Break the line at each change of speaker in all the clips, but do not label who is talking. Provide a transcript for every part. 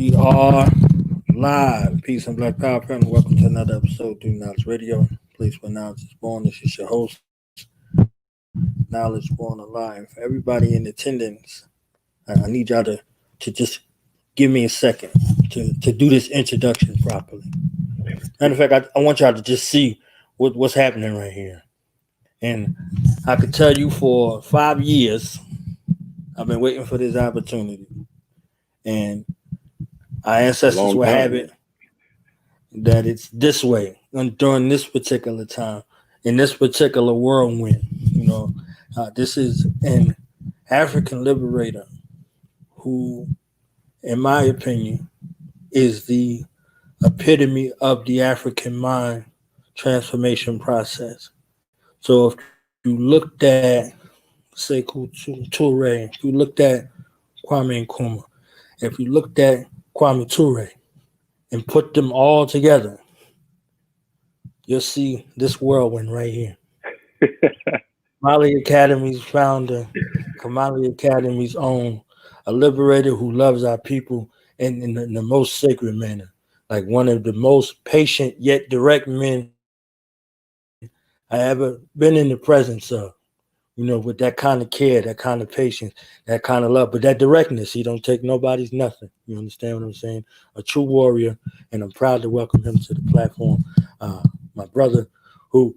We are live. Peace and Black Power, friend. Welcome to another episode of Do Knowledge Radio. Please, when knowledge is born, this is your host, Knowledge Born Alive. For everybody in attendance, I need y'all to just give me a second to do this introduction properly. Matter of fact, I want y'all to just see what's happening right here. And I could tell you for 5 years, I've been waiting for this opportunity. And our ancestors will have it that it's this way during this particular time, in this particular whirlwind. This is an African liberator who, in my opinion, is the epitome of the African mind transformation process. So if you looked at Sekou Toure, if you looked at Kwame Nkrumah, if you looked at Kwame Toure and put them all together, you'll see this whirlwind right here. Kamali Academy's founder, Kamali Academy's own, a liberator who loves our people in the most sacred manner, like one of the most patient yet direct men I ever been in the presence of. With that kind of care, that kind of patience, that kind of love, but that directness. He don't take nobody's nothing. You understand what I'm saying? A true warrior, and I'm proud to welcome him to the platform. My brother, who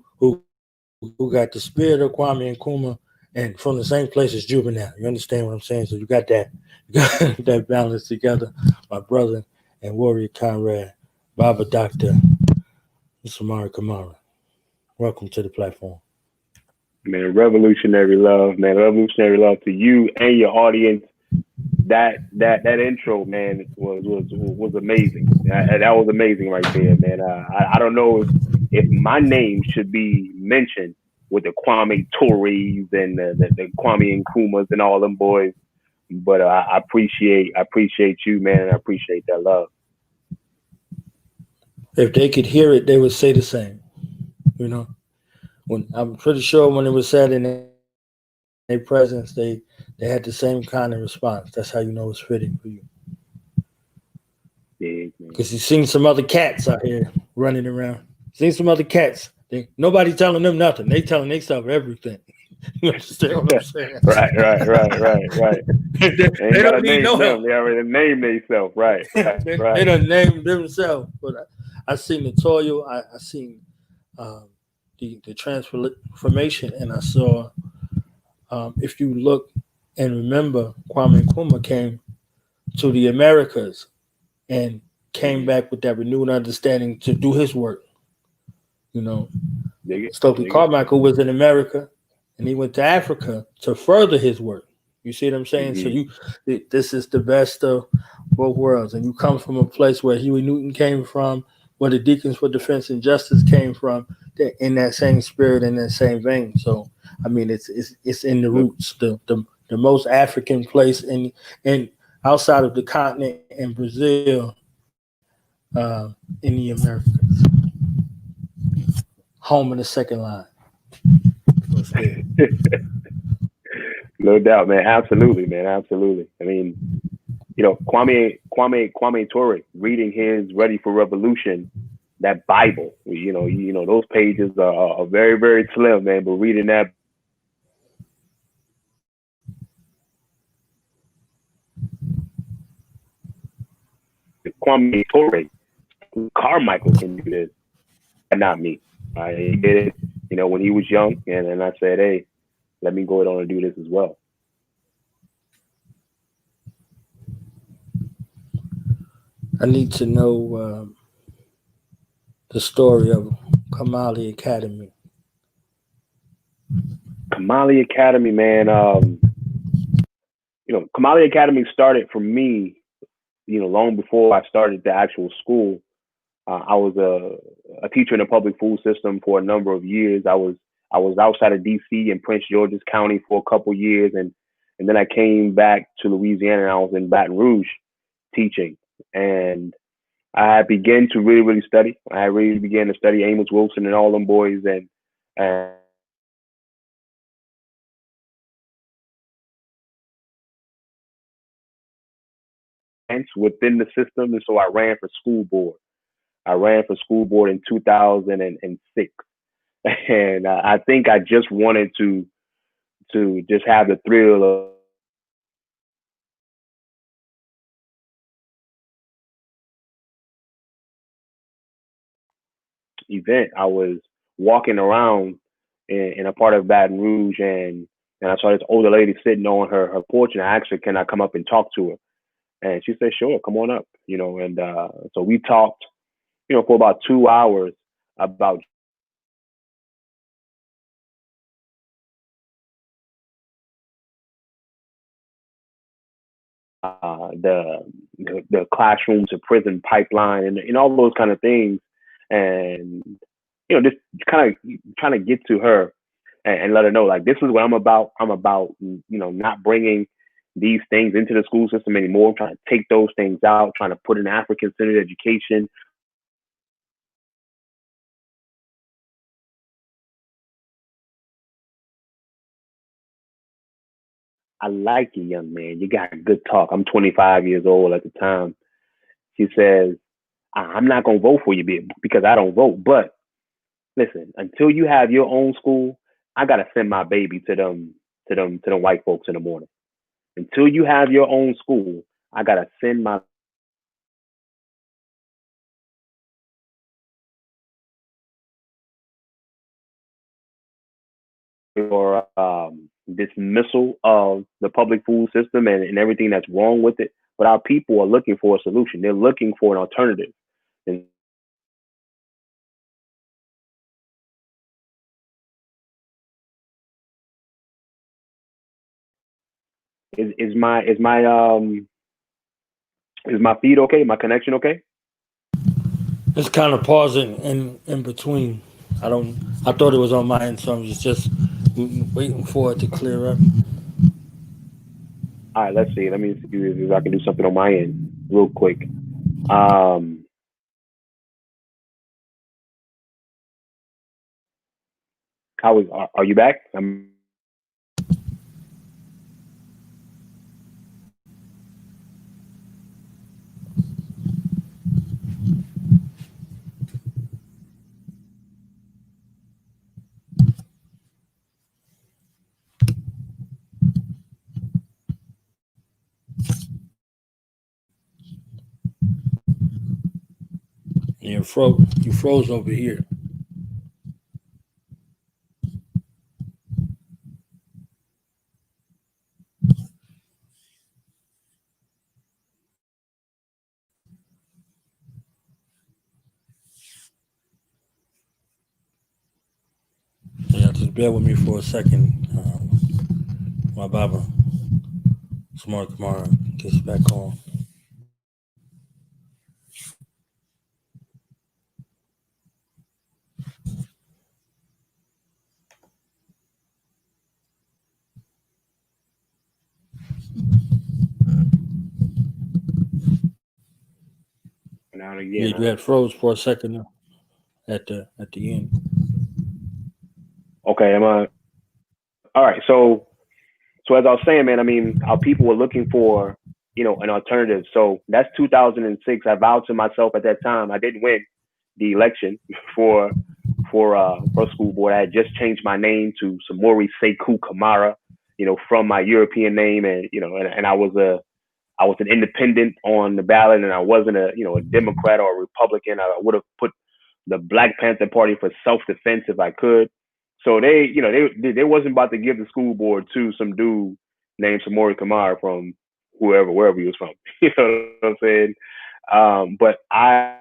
got the spirit of Kwame Nkrumah, and from the same place as Juvenile. You understand what I'm saying? So you got that balance together. My brother and warrior comrade, Baba Doctor Samori Sekou. Welcome to the platform.
Man, revolutionary love, man. Revolutionary love to you and your audience. That intro, man, was amazing. That was amazing right there, man. I don't know if my name should be mentioned with the Kwame Toures and the Kwame Nkrumahs and all them boys, but I appreciate you, man, and I appreciate that love.
If they could hear it, they would say the same. When I'm pretty sure when it was said in their presence, they had the same kind of response. That's how you know it's fitting for you. Because you've seen some other cats out here running around. Seen some other cats. Nobody telling them nothing. They telling themselves everything. You understand what I'm saying?
Right. They
don't need no help.
They already named themselves. Right.
They don't name themselves. But I seen the toil. I seen the transformation, and I saw. If you look and remember, Kwame Nkrumah came to the Americas and came back with that renewed understanding to do his work. Stokely Carmichael was in America, and he went to Africa to further his work. You see what I'm saying? Mm-hmm. So this is the best of both worlds, and you come from a place where Huey Newton came from, where the Deacons for Defense and Justice came from, in that same spirit, in that same vein. So, I mean, it's in the roots, the most African place in outside of the continent in Brazil, in the Americas, home of the second line.
No doubt, man. Absolutely, man. Absolutely. I mean, Kwame Toure reading his Ready for Revolution, that Bible, those pages are very, very slim, man. But reading that Kwame Toure, Carmichael can do this, and not me. He did it, when he was young, and I said, hey, let me go on and do this as well.
I need to know the story of Kamali Academy.
Kamali Academy, man. Kamali Academy started for me, long before I started the actual school. I was a teacher in the public school system for a number of years. I was outside of DC in Prince George's County for a couple years, and then I came back to Louisiana, and I was in Baton Rouge teaching. And I began to really, really study. I really began to study Amos Wilson and all them boys, and ranks within the system, and so I ran for school board. I ran for school board in 2006, and I think I just wanted to just have the thrill of event. I was walking around in a part of Baton Rouge, and I saw this older lady sitting on her porch, and I asked her, "Can I come up and talk to her?" And she said, "Sure, come on up." And so we talked, for about 2 hours about the classroom to prison pipeline and all those kind of things, and just kind of trying to get to her and let her know, like, this is what I'm about. I'm about not bringing these things into the school system anymore. I'm trying to take those things out, trying to put an African-centered education. I like you, young man. You got good talk. I'm 25 years old at the time. She says, I'm not going to vote for you because I don't vote. But listen, until you have your own school, I got to send my baby to them white folks in the morning. Until you have your own school, I got to send my or dismissal of the public food system and everything that's wrong with it. But our people are looking for a solution. They're looking for an alternative. And is my feed okay? My connection okay?
It's kind of pausing in between. I thought it was on my end, so I'm just waiting for it to clear up.
All right, let's see. Let me see if I can do something on my end real quick. How are you back?
You froze over here. Yeah, just bear with me for a second. My Baba, Samori Kamara, gets back on.
Now again,
Yeah, you had froze for a second at the end.
okay, am I all right? So as I was saying, man, I mean, our people were looking for, an alternative. So that's 2006. I vowed to myself at that time. I didn't win the election for school board. I had just changed my name to Samori Sekou Kamara, from my European name, and and I was an independent on the ballot, and I wasn't a Democrat or a Republican. I would have put the Black Panther Party for self-defense if I could. So they wasn't about to give the school board to some dude named Samori Kamara from wherever he was from. You know what I'm saying? But I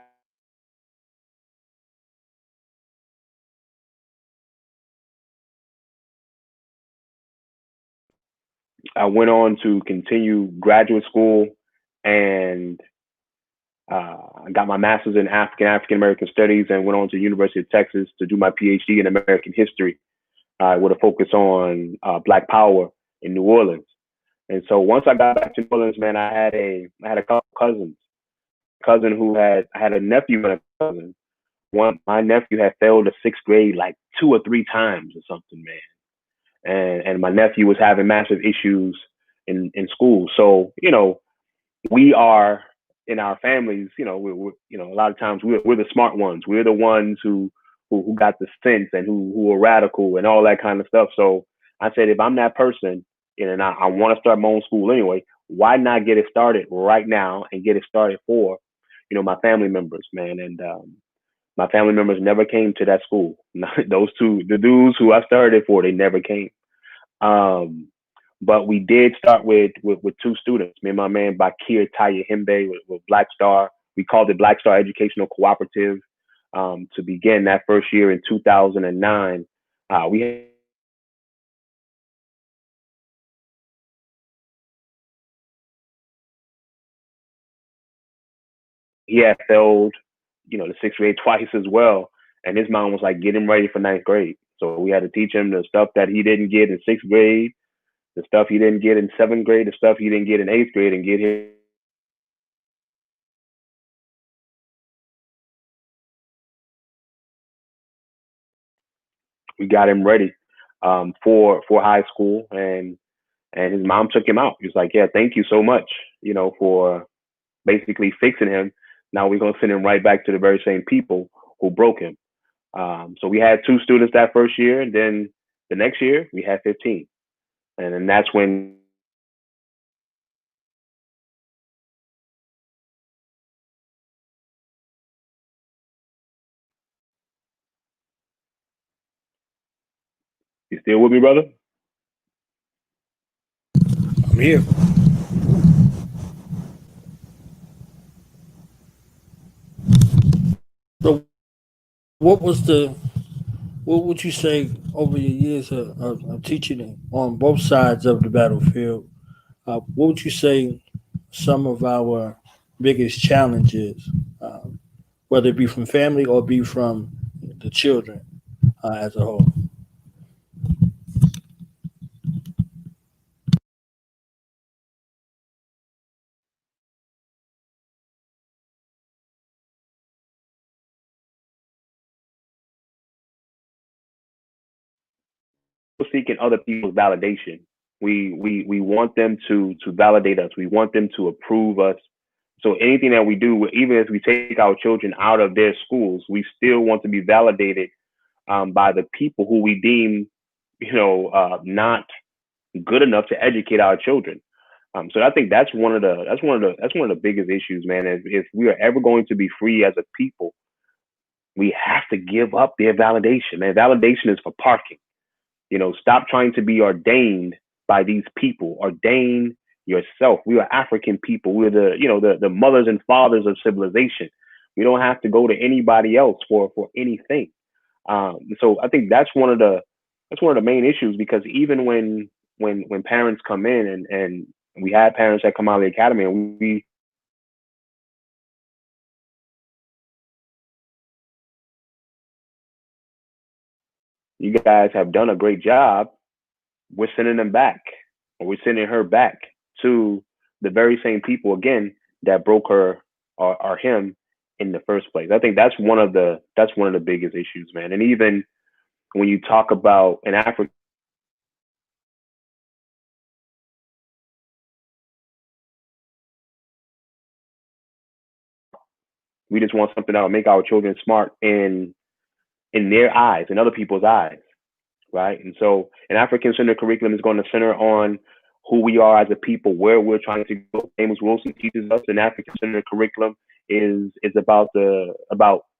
went on to continue graduate school, and I got my master's in African American Studies, and went on to the University of Texas to do my PhD in American history, with a focus on Black Power in New Orleans. And so once I got back to New Orleans, man, I had a couple cousins. I had a nephew and a cousin. My nephew had failed the sixth grade like 2 or 3 times or something, man. And my nephew was having massive issues in school. So, we are in our families, we're a lot of times we're the smart ones. We're the ones who got the sense and who are radical and all that kind of stuff. So I said, if I'm that person and I want to start my own school anyway, why not get it started right now and get it started for, my family members, man. And my family members never came to that school. Those two, the dudes who I started it for, they never came. Um, but we did start with two students, me and my man Bakir Taya Himbe with Black Star. We called it Black Star Educational Cooperative to begin that first year in 2009. We He had failed, the sixth grade twice as well, and his mom was like, get him ready for ninth grade. So we had to teach him the stuff that he didn't get in sixth grade, the stuff he didn't get in seventh grade, the stuff he didn't get in eighth grade, and get him. We got him ready for high school, and his mom took him out. He was like, "Yeah, thank you so much, for basically fixing him. Now we're gonna send him right back to the very same people who broke him." So we had two students that first year, and then the next year we had 15, and then that's when you still with me, brother?
I'm here. So, what was the what would you say over your years of teaching on both sides of the battlefield? What would you say some of our biggest challenges, whether it be from family or be from the children as a whole?
We're seeking other people's validation. We want them to validate us. We want them to approve us. So anything that we do, even as we take our children out of their schools, we still want to be validated by the people who we deem, not good enough to educate our children. So I think that's one of the biggest issues, man. If we are ever going to be free as a people, we have to give up their validation. Man, validation is for parking. Stop trying to be ordained by these people. Ordain yourself. We are African people. We're the mothers and fathers of civilization. We don't have to go to anybody else for anything. So I think that's one of the main issues, because even when parents come in, and we had parents at Kamali Academy, and you guys have done a great job, we're sending them back, or we're sending her back to the very same people again that broke her or him in the first place. I think that's one of the biggest issues, man. And even when you talk about in Africa, we just want something that will make our children smart in their eyes, in other people's eyes, right? And so an African-centered curriculum is going to center on who we are as a people, where we're trying to go. Amos Wilson teaches us an African-centered curriculum is about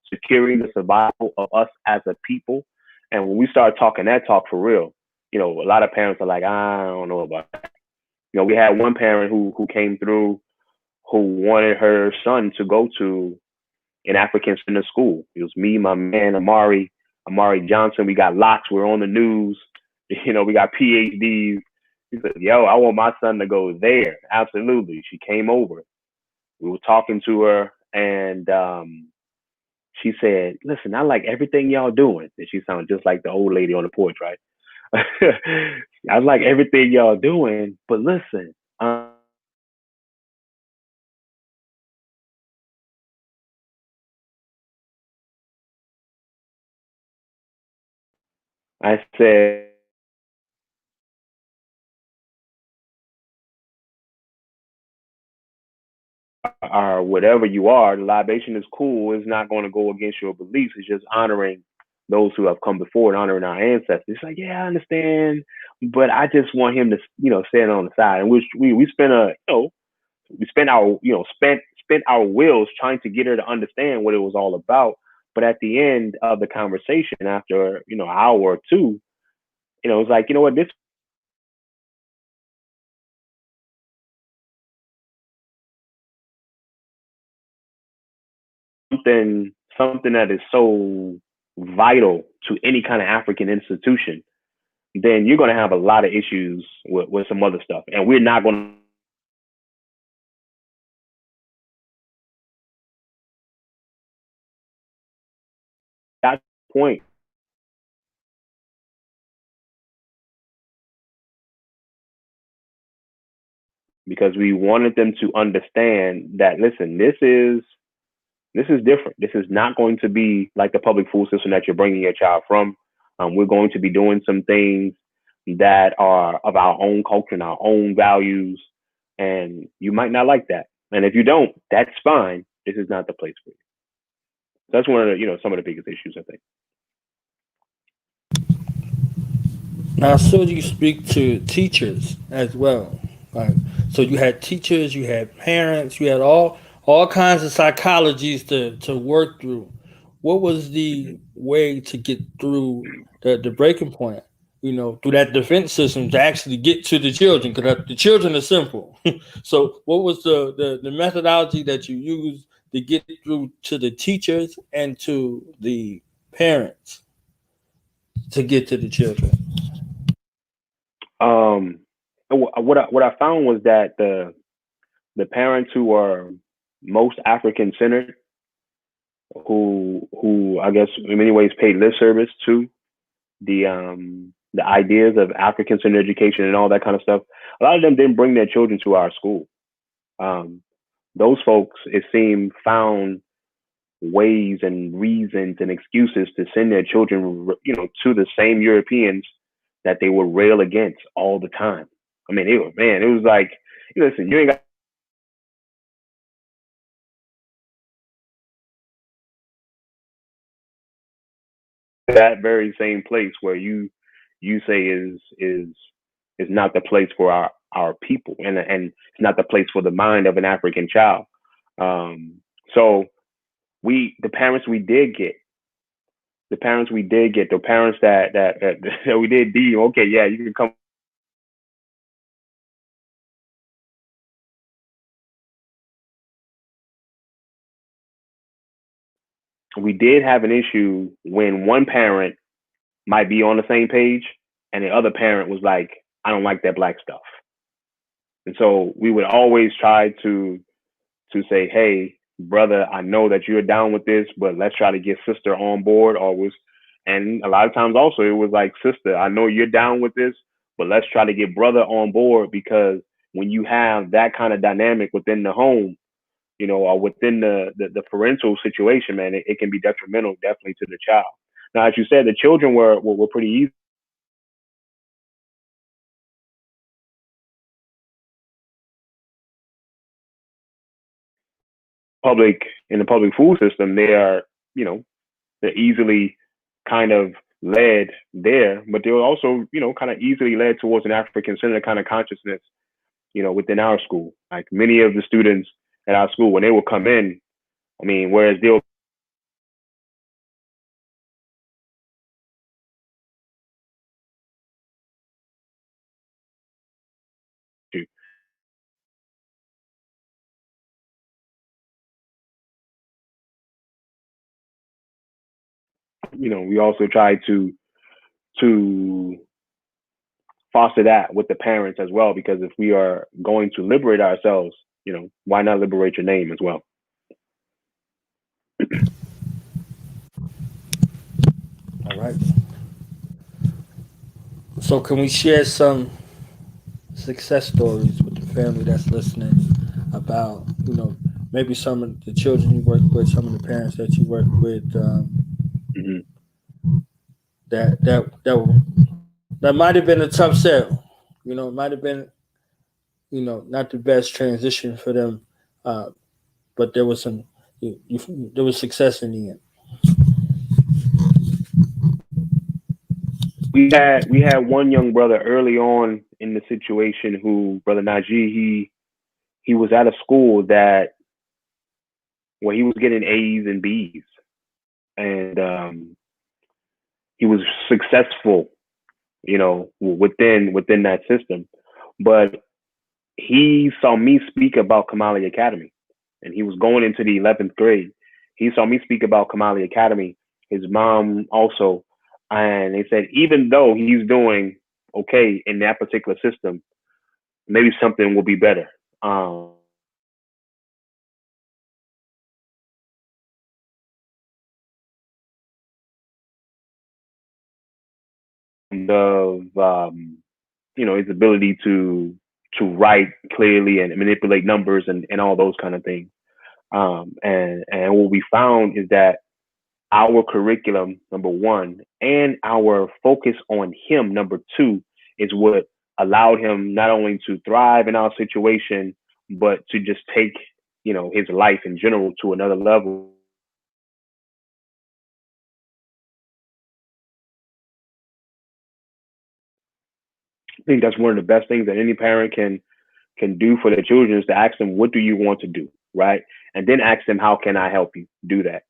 securing the survival of us as a people. And when we start talking that talk for real, a lot of parents are like, I don't know about that. We had one parent who came through who wanted her son to go to an African center school. It was me, my man Amari Johnson. We got locks. We're on the news. We got PhDs. He said, "Yo, I want my son to go there." Absolutely. She came over. We were talking to her, and she said, "Listen, I like everything y'all doing." And she sounded just like the old lady on the porch, right? I like everything y'all doing, but listen, I said, or whatever you are, the libation is cool. It's not going to go against your beliefs. It's just honoring those who have come before and honoring our ancestors. It's like, yeah, I understand, but I just want him to, stand on the side. And we spent we spent our, spent our wills trying to get her to understand what it was all about. But at the end of the conversation, after, an hour or two, it was like, you know what, this something that is so vital to any kind of African institution, then you're going to have a lot of issues with some other stuff. And we're not going to that point, because we wanted them to understand that, listen, this is different. This is not going to be like the public school system that you're bringing your child from. We're going to be doing some things that are of our own culture and our own values, and you might not like that. And if you don't, that's fine. This is not the place for you. That's one of the, some of the biggest issues, I think.
Now, so you speak to teachers as well. Like, so you had teachers, you had parents, you had all kinds of psychologies to work through. What was the way to get through the breaking point? Through that defense system to actually get to the children, because the children are simple. So, what was the methodology that you used to get through to the teachers and to the parents to get to the children?
What I found was that the parents who are most African centered, who I guess in many ways paid lip service to the ideas of African centered education and all that kind of stuff, a lot of them didn't bring their children to our school. Those folks, it seemed, found ways and reasons and excuses to send their children, to the same Europeans that they would rail against all the time. I mean, it was like, listen, you ain't got that very same place where you say is not the place for our people, and it's not the place for the mind of an African child. So the parents we did get, the parents that we did deem, okay, yeah, you can come. We did have an issue when one parent might be on the same page and the other parent was like, I don't like that black stuff. And so we would always try to say, hey, brother, I know that you're down with this, but let's try to get sister on board. And a lot of times also it was like, sister, I know you're down with this, but let's try to get brother on board, because when you have that kind of dynamic within the home, or within the parental situation, man, it can be detrimental definitely to the child. Now, as you said, the children were pretty easy. In the public school system, they are, they're easily kind of led there, but they're also, kind of easily led towards an African-centered kind of consciousness, within our school. Like many of the students at our school, when they will come in, I mean, whereas they'll we also try to foster that with the parents as well, because if we are going to liberate ourselves, why not liberate your name as well?
All right. So, can we share some success stories with the family that's listening about, maybe some of the children you work with, some of the parents that you work with,
Mm-hmm.
that might have been a tough sell. It might have been, not the best transition for them. but there was there was success in the end.
We had one young brother early on in the situation who, Brother Najee, he was at a school that where he was getting A's and B's, and he was successful, within that system. But he saw me speak about Kamali Academy, and he was going into the 11th grade. He saw me speak about Kamali Academy. His mom also, and they said even though he's doing okay in that particular system, maybe something will be better. His ability to write clearly and manipulate numbers and all those kind of things. And what we found is that our curriculum, number one, and our focus on him, number two, is what allowed him not only to thrive in our situation, but to just take, his life in general to another level. I think that's one of the best things that any parent can do for their children is to ask them, what do you want to do? Right. And then ask them, how can I help you do that?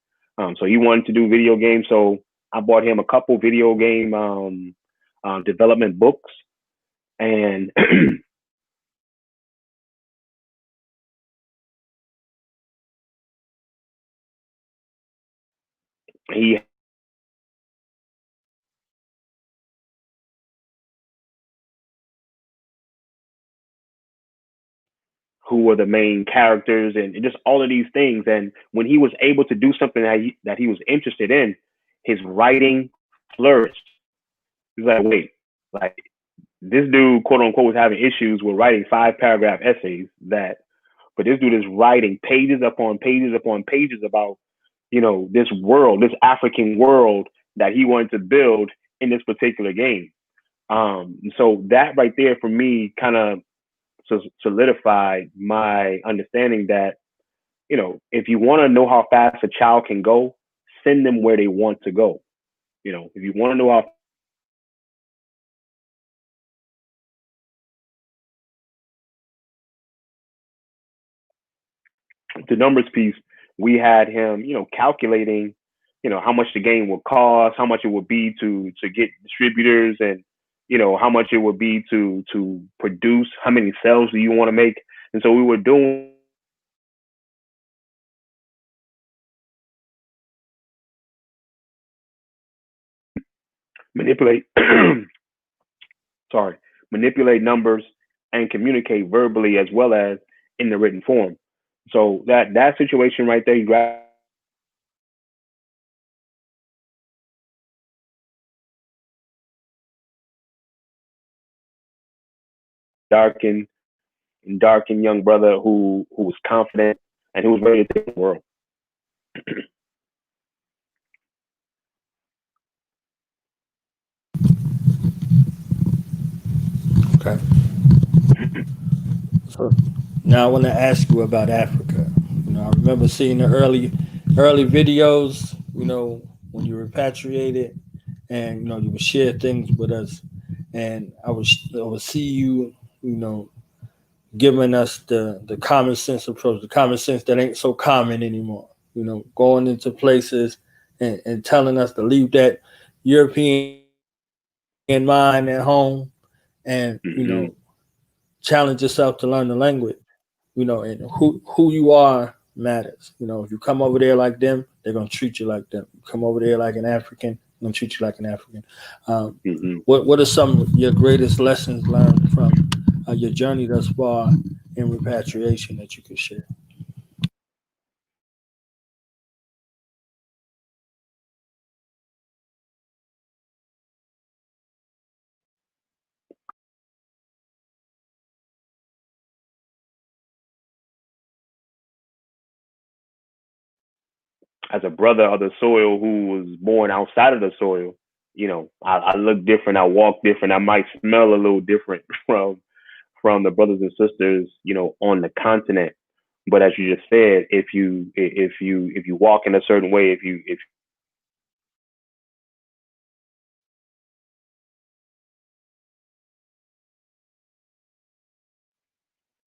So he wanted to do video games. So I bought him a couple video game development books. And he who were the main characters and just all of these things. And when he was able to do something that he was interested in, his writing flourished. He's like, wait, like this dude, quote unquote, was having issues with writing 5-paragraph essays but this dude is writing pages upon pages upon pages about, this world, this African world that he wanted to build in this particular game. So that right there for me kind of solidified my understanding that, if you want to know how fast a child can go, send them where they want to go. If you want to know how the numbers piece, we had him, calculating, how much the game would cost, how much it would be to get distributors, and how much it would be to produce, how many cells do you want to make. And so we were doing manipulate manipulate numbers and communicate verbally as well as in the written form. So that situation right there, you grab darkened young brother who was confident and who was ready to take the world.
Okay. So now I want to ask you about Africa. I remember seeing the early videos. When you repatriated, and you would share things with us, and I would see you, giving us the common sense approach, the common sense that ain't so common anymore. Going into places and telling us to leave that European mind at home, and challenge yourself to learn the language. And who you are matters. If you come over there like them, they're gonna treat you like them. You come over there like an African, they're gonna treat you like an African. What are some of your greatest lessons learned from your journey thus far in repatriation that you could share?
As a brother of the soil who was born outside of the soil, I look different, I walk different, I might smell a little different from the brothers and sisters, on the continent. But as you just said, if you walk in a certain way, if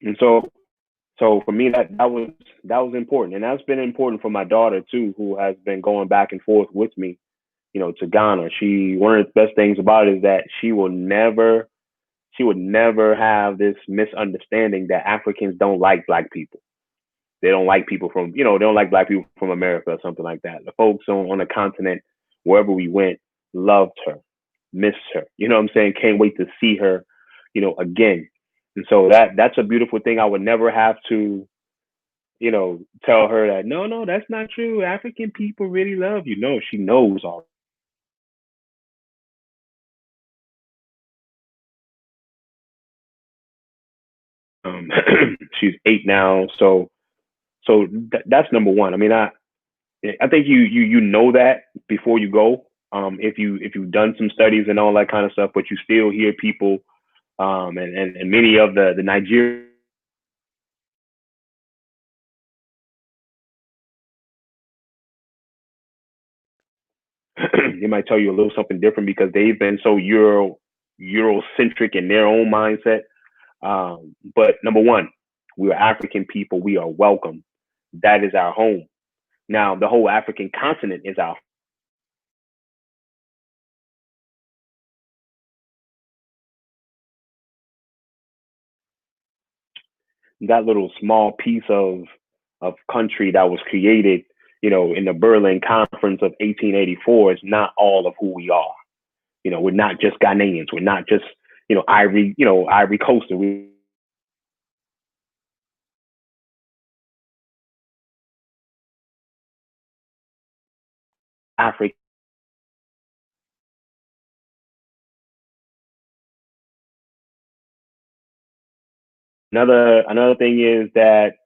and so for me that was important, and that's been important for my daughter too, who has been going back and forth with me, to Ghana. One of the best things about it is that she would never have this misunderstanding that Africans don't like black people. They don't like people from, they don't like black people from America or something like that. The folks on the continent, wherever we went, loved her, missed her. You know what I'm saying? Can't wait to see her, again. And so that's a beautiful thing. I would never have to, tell her that, no, that's not true. African people really love you. No, she knows all. Um, she's 8 now, so that's number one. I mean, I think you know that before you go. If you've done some studies and all that kind of stuff, but you still hear people, and many of the Nigerian they might tell you a little something different because they've been so Eurocentric in their own mindset. But number one, we are African people. We are welcome. That is our home. Now, the whole African continent is our. That little small piece of country that was created, in the Berlin Conference of 1884 is not all of who we are. We're not just Ghanaians. We're not just, Ivory Coast. We Africa. Another thing is that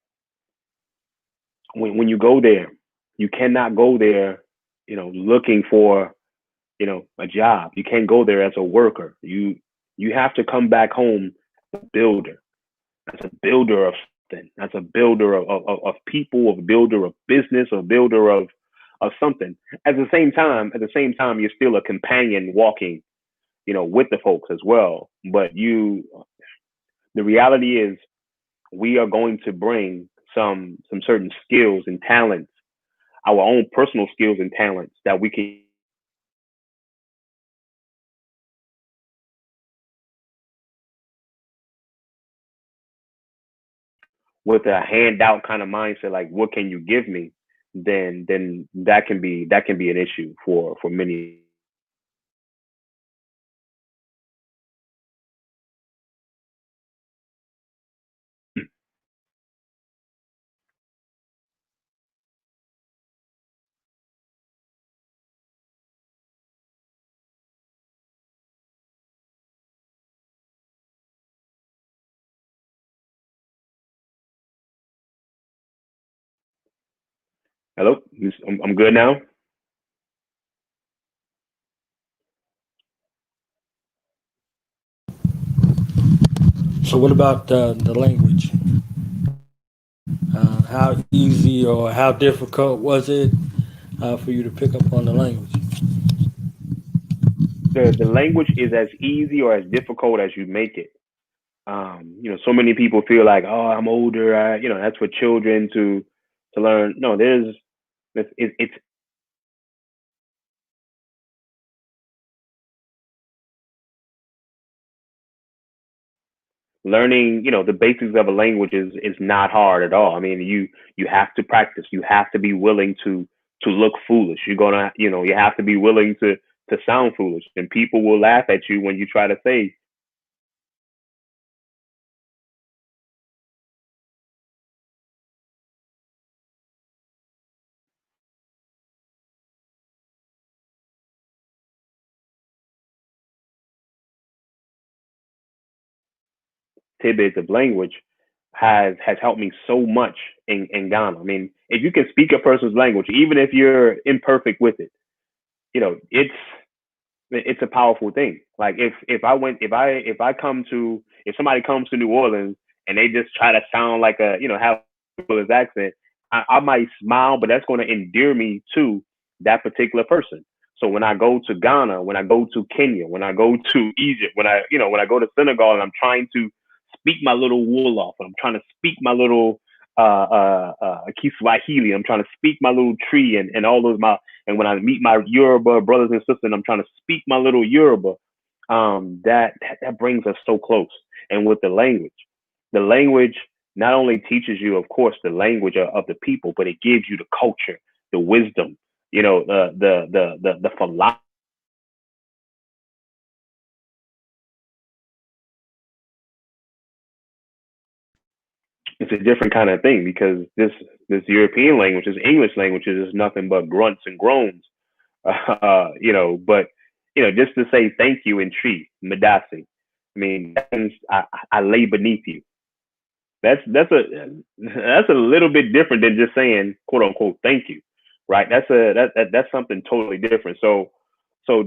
when you go there, you cannot go there, looking for, a job. You can't go there as a worker. You have to come back home a builder. That's a builder of something. That's a builder of people, a builder of business, a builder of something. At the same time, you're still a companion walking, with the folks as well. But the reality is, we are going to bring some certain skills and talents, our own personal skills and talents that we can with a handout kind of mindset, like what can you give me, then that can be an issue for many. Hello, I'm good now.
So, what about the language? How easy or how difficult was it for you to pick up on the language?
The language is as easy or as difficult as you make it. So many people feel like, oh, I'm older. That's for children to learn. No, it's learning. The basics of a language is not hard at all. I mean, you have to practice. You have to be willing to look foolish. You're gonna, you have to be willing to sound foolish, and people will laugh at you when you try to say tidbits of language has helped me so much in Ghana. I mean, if you can speak a person's language, even if you're imperfect with it, it's a powerful thing. Like if somebody comes to New Orleans and they just try to sound like have his accent, I might smile, but that's going to endear me to that particular person. So when I go to Ghana, when I go to Kenya, when I go to Egypt, when I go to Senegal, and I'm trying to speak my little Wolof, and I'm trying to speak my little Kiswahili, I'm trying to speak my little tree, and all those and when I meet my Yoruba brothers and sisters, and I'm trying to speak my little Yoruba, that brings us so close. And with the language not only teaches you, of course, the language of the people, but it gives you the culture, the wisdom, the philosophy. It's a different kind of thing, because this European language, this English language, is nothing but grunts and groans. But just to say thank you in Tree, Madasi, I mean, that means I lay beneath you. That's a little bit different than just saying quote unquote thank you, right? That's something totally different. So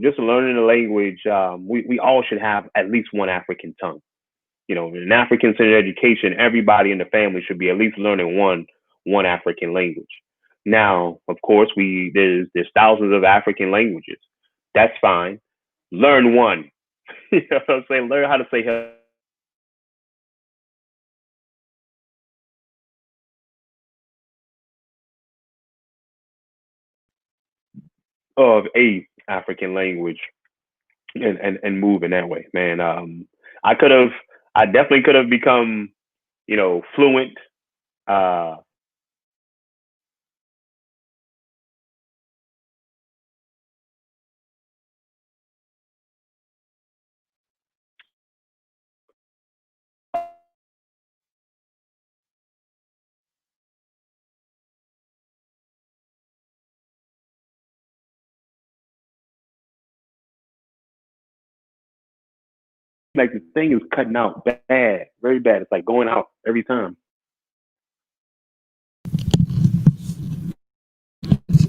just learning the language, we all should have at least one African tongue. In African-centered education, everybody in the family should be at least learning one African language. Now, of course, there's thousands of African languages. That's fine. Learn one. You know what I'm saying? Learn how to say hello of a African language, and move in that way, man. I could have, I definitely could have become, fluent. Uh, like the thing is cutting out bad, very bad. It's like going out every time.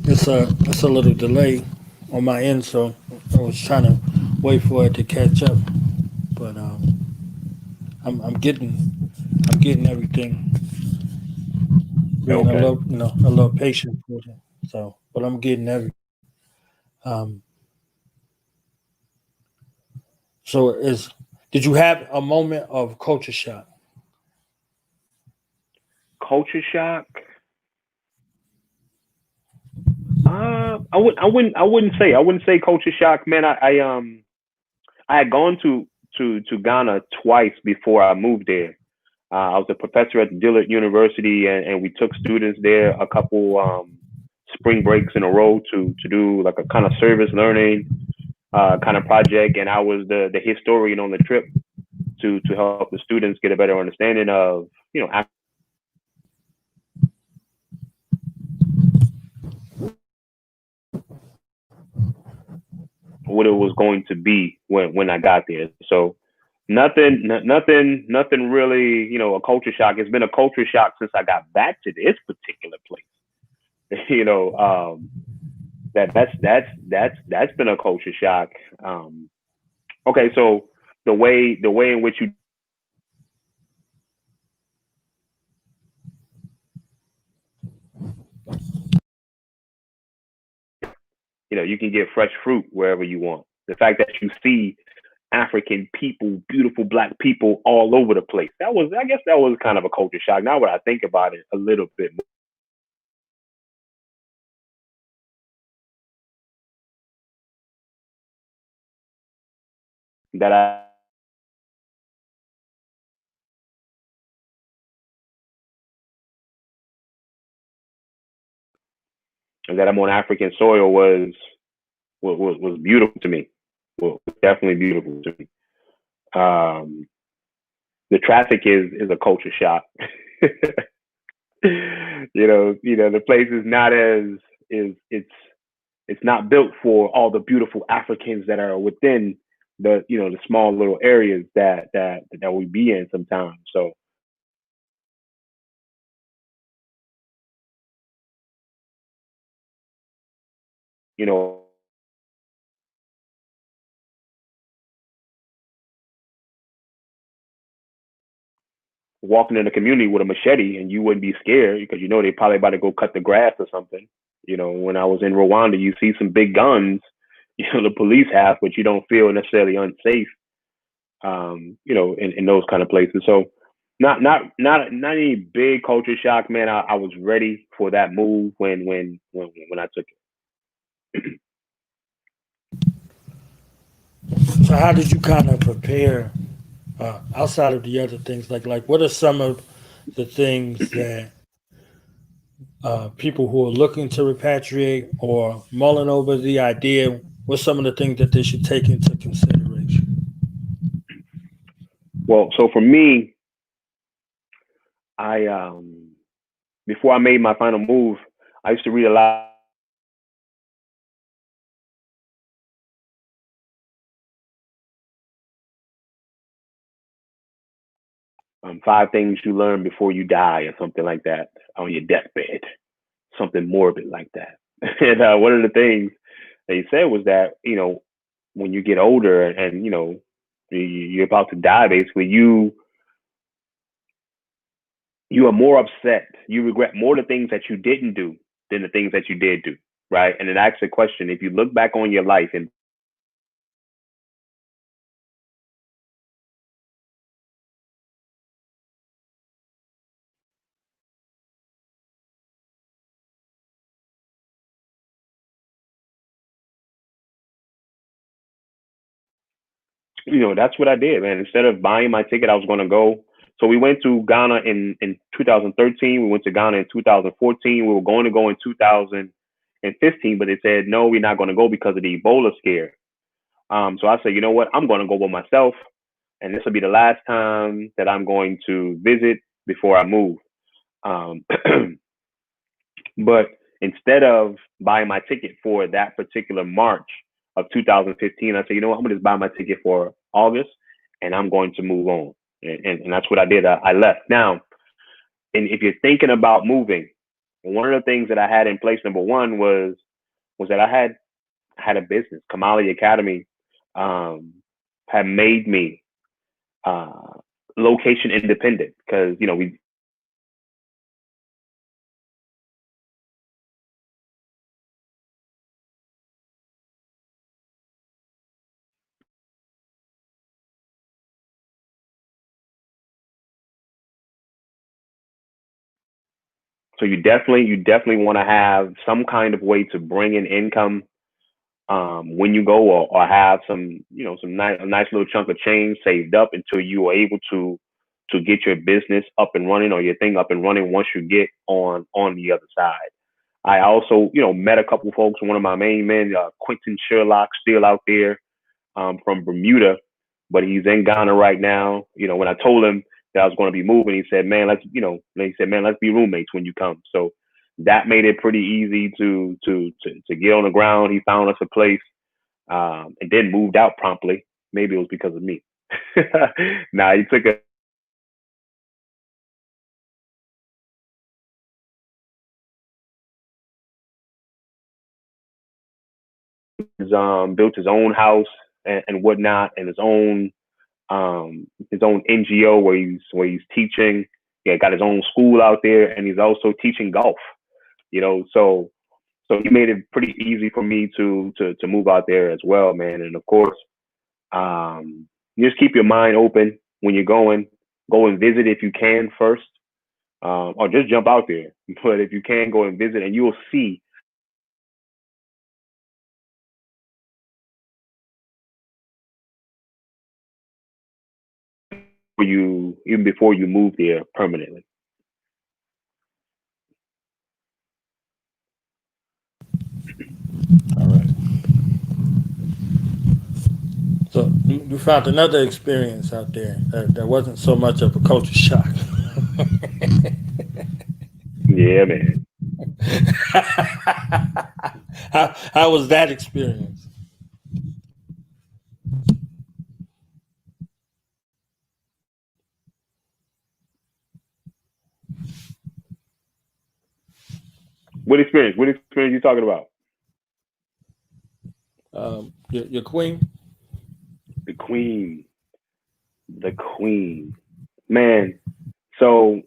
It's a little delay on my end, so I was trying to wait for it to catch up. But I'm getting everything. Being
Okay.
a little patient with it. So, but I'm getting everything. Um, so did you have a moment of culture shock?
Culture shock. I wouldn't say culture shock, man. I had gone to Ghana twice before I moved there. I was a professor at Dillard University, and we took students there a couple spring breaks in a row to do like a kind of service learning kind of project, and I was the historian on the trip to help the students get a better understanding of what it was going to be when I got there. So nothing really, a culture shock. It's been a culture shock since I got back to this particular place. you know, that's been a culture shock. Okay, so the way in which you can get fresh fruit wherever you want. The fact that you see African people, beautiful black people all over the place. I guess that was kind of a culture shock. Now when I think about it a little bit more, that I'm on African soil was beautiful to me. Well, definitely beautiful to me. Um, the traffic is a culture shock. The place is not is it's not built for all the beautiful Africans that are within the small little areas that we be in sometimes. So you know walking in the community with a machete and you wouldn't be scared because you know they probably about to go cut the grass or something. You know, when I was in Rwanda, you see some big guns, you know, the police have, but you don't feel necessarily unsafe, you know, in those kind of places. So not any big culture shock, man. I was ready for that move when I took it.
So how did you kind of prepare outside of the other things? Like what are some of the things that people who are looking to repatriate or mulling over the idea, what's some of the things that they should take into consideration?
Well, so for me, I before I made my final move, I used to read a lot. 5 things you learn before you die, or something like that, on your deathbed, something morbid like that. And one of the things they said was that, you know, when you get older and you know you're about to die, basically, you are more upset. You regret more the things that you didn't do than the things that you did do, right? And it asks a question: if you look back on your life and you know, that's what I did, man. Instead of buying my ticket, I was going to go. So we went to Ghana in 2013. We went to Ghana in 2014. We were going to go in 2015, but they said, no, we're not going to go because of the Ebola scare. So I said, you know what? I'm going to go by myself. And this will be the last time that I'm going to visit before I move. Um, but instead of buying my ticket for that particular March of 2015, I said, you know what? I'm going to just buy my ticket for August and I'm going to move on. And that's what I did. I left. Now, and if you're thinking about moving, one of the things that I had in place, number one, was that I had a business. Kamali Academy had made me location independent because, you know, we so you definitely want to have some kind of way to bring in income when you go, or have some, you know, a nice little chunk of change saved up until you are able to get your business up and running, or your thing up and running once you get on the other side. I also, you know, met a couple folks. One of my main men, Quentin Sherlock, still out there from Bermuda, but he's in Ghana right now. You know, when I told him that I was going to be moving, he said, "Man, let's be roommates when you come." So that made it pretty easy to get on the ground. He found us a place, and then moved out promptly. Maybe it was because of me. Nah, he took a built his own house and whatnot, and his own NGO where he's teaching. Yeah, got his own school out there, and he's also teaching golf. You know, so he made it pretty easy for me to move out there as well, man. And of course, you just keep your mind open when you're going. Go and visit if you can first, or just jump out there. But if you can, go and visit, and you will see for you even before you move there permanently.
All right. So you found another experience out there that wasn't so much of a culture shock.
Yeah, man.
How was that experience?
What experience? What experience are you talking about?
Your queen?
The Queen. The Queen. Man. So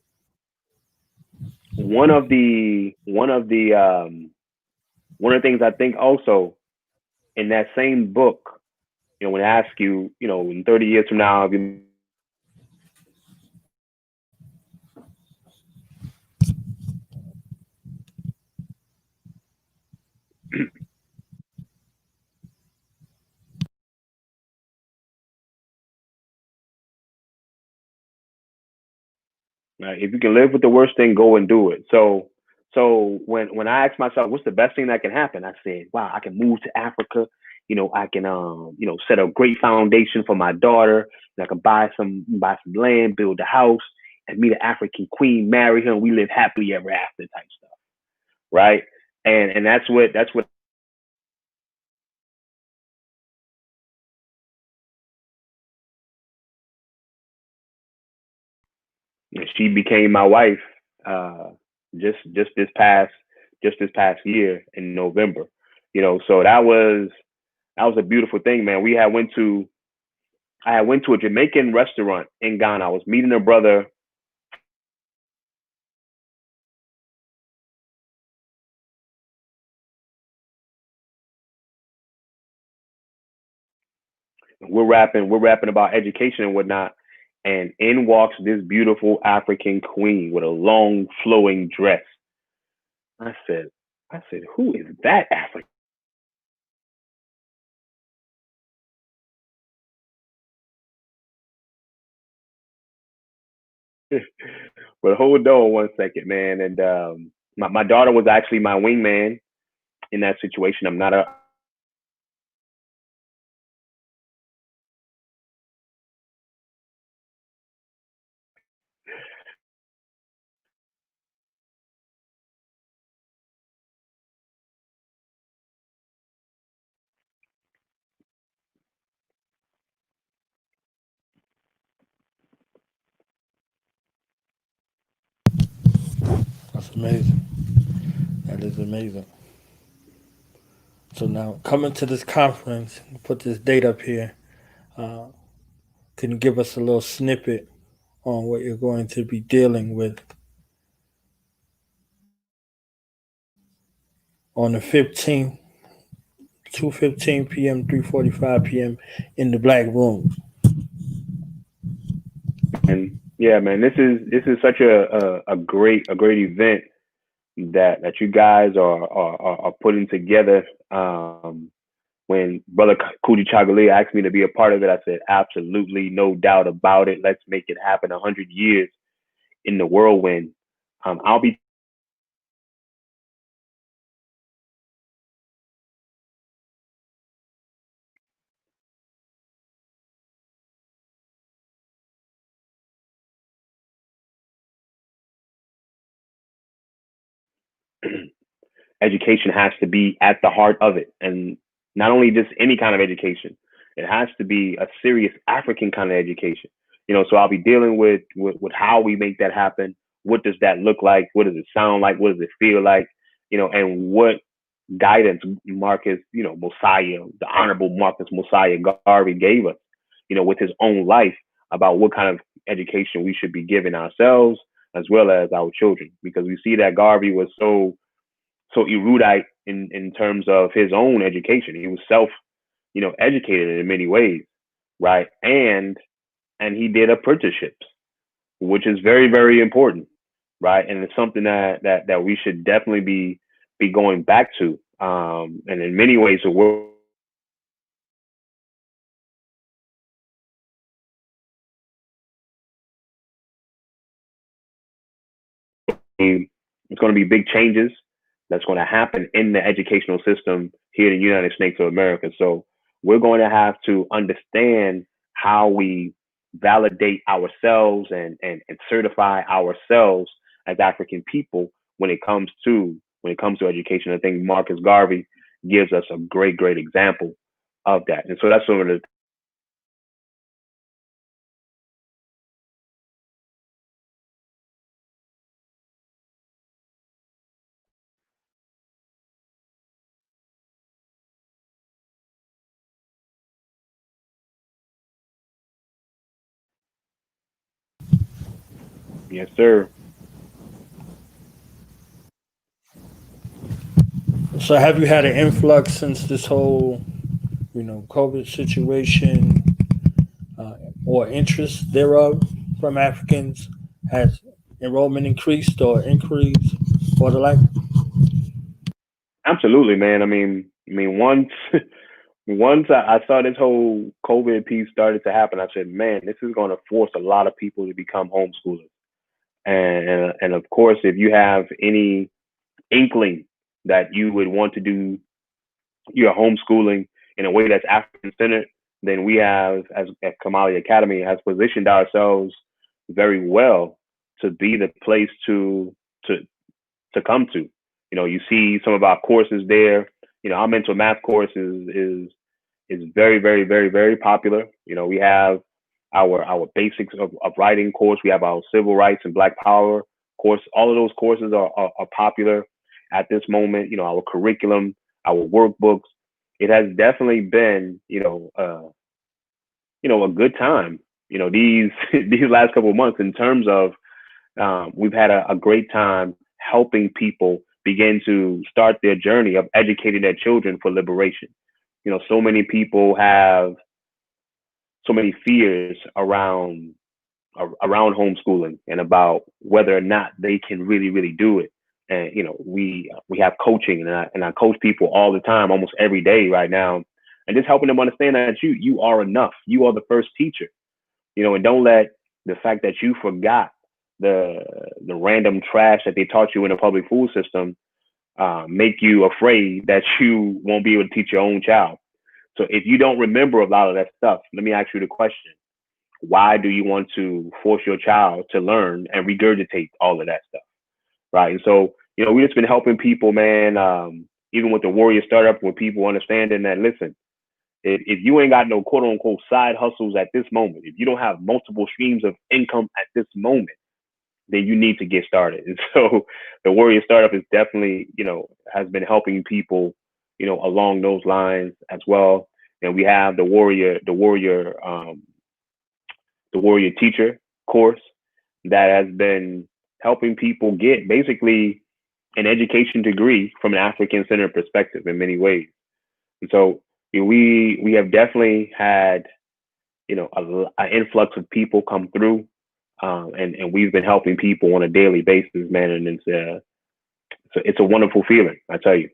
one of the things I think also in that same book, when I ask you, in 30 years from now, if you right, if you can live with the worst thing, go and do it. So when I asked myself, what's the best thing that can happen? I said, wow, I can move to Africa. I can set a great foundation for my daughter. And I can buy some land, build a house, and meet an African queen, marry her, and we live happily ever after type stuff, right? And that's what she became my wife just this past year in November. So that was a beautiful thing, man. I had went to a Jamaican restaurant in Ghana. I was meeting her brother. We're rapping about education and whatnot. And in walks this beautiful African queen with a long flowing dress. I said, who is that African? But hold on one second, man. And my daughter was actually my wingman in that situation. I'm not a
That's amazing. That is amazing. So now, coming to this conference, put this date up here. Uh, can you give us a little snippet on what you're going to be dealing with on the 15th, 2:15 p.m., 3:45 p.m. in the Black Room?
and yeah, man, this is such a great event that you guys are putting together. When Brother Cootie Chagale asked me to be a part of it, I said absolutely, no doubt about it. Let's make it happen. 100 years in the whirlwind. I'll be education has to be at the heart of it, and not only just any kind of education. It has to be a serious African kind of education. So I'll be dealing with how we make that happen. What does that look like? What does it sound like? What does it feel like? And what guidance Marcus, Mosiah, the Honorable Marcus Mosiah Garvey gave us, with his own life about what kind of education we should be giving ourselves as well as our children, because we see that Garvey was so erudite in terms of his own education. He was educated in many ways, right? And he did apprenticeships, which is very, very important, right? And it's something that we should definitely be going back to. And in many ways, it's going to be big changes that's going to happen in the educational system here in the United States of America. So we're going to have to understand how we validate ourselves and certify ourselves as African people when it comes to education. I think Marcus Garvey gives us a great example of that. And so that's sort of Yes, sir.
So have you had an influx since this whole, COVID situation, or interest thereof from Africans? Has enrollment increased or increased or the like?
Absolutely, man. I mean, once once I saw this whole COVID piece started to happen, I said, man, this is going to force a lot of people to become homeschoolers. And of course, if you have any inkling that you would want to do your homeschooling in a way that's African centered, then we have, as at Kamali Academy, has positioned ourselves very well to be the place to to come to. You see some of our courses there. Our mental math course is very, very, very, very popular. We have our basics of writing course. We have our civil rights and Black Power course. All of those courses are popular at this moment. Our curriculum, our workbooks. It has definitely been, a good time. These these last couple of months in terms of we've had a great time helping people begin to start their journey of educating their children for liberation. So many people have so many fears around homeschooling and about whether or not they can really do it. And we have coaching, and I coach people all the time, almost every day right now, and just helping them understand that you are enough. You are the first teacher. And don't let the fact that you forgot the random trash that they taught you in the public school system make you afraid that you won't be able to teach your own child. So if you don't remember a lot of that stuff, let me ask you the question: why do you want to force your child to learn and regurgitate all of that stuff, right? And so we've just been helping people, man. Even with the Warrior Startup, with people understanding that, listen, if you ain't got no quote unquote side hustles at this moment, if you don't have multiple streams of income at this moment, then you need to get started. And so the Warrior Startup is definitely, has been helping people, along those lines as well. And we have the Warrior Teacher course that has been helping people get basically an education degree from an African-centered perspective in many ways. And so we have definitely had an influx of people come through, and we've been helping people on a daily basis, man. And it's a wonderful feeling, I tell you.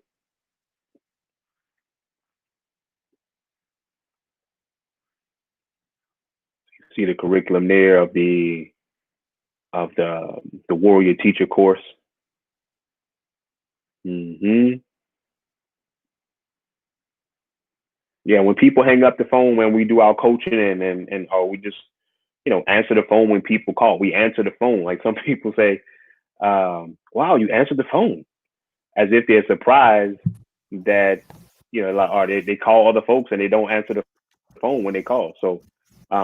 See the curriculum there of the Warrior Teacher course. hmm Yeah, when people hang up the phone when we do our coaching, and or we just answer the phone when people call, we answer the phone. Like some people say, "Wow, you answered the phone," as if they're surprised that like, or they call other folks and they don't answer the phone when they call. So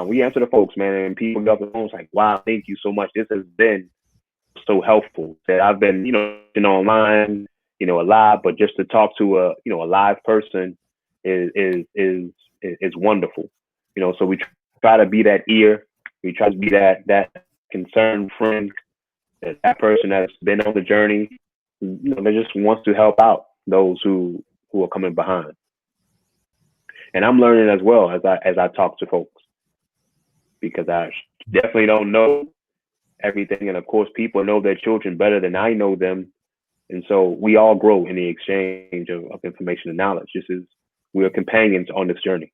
we answer the folks, man, and people get off the phone. It's like, wow, thank you so much. This has been so helpful. That I've been online a lot, but just to talk to a live person is wonderful. So we try to be that ear. We try to be that concerned friend, that person that's been on the journey, that just wants to help out those who are coming behind. And I'm learning as well as I talk to folks, because I definitely don't know everything, and of course people know their children better than I know them, and so we all grow in the exchange of information and knowledge. This is We are companions on this journey.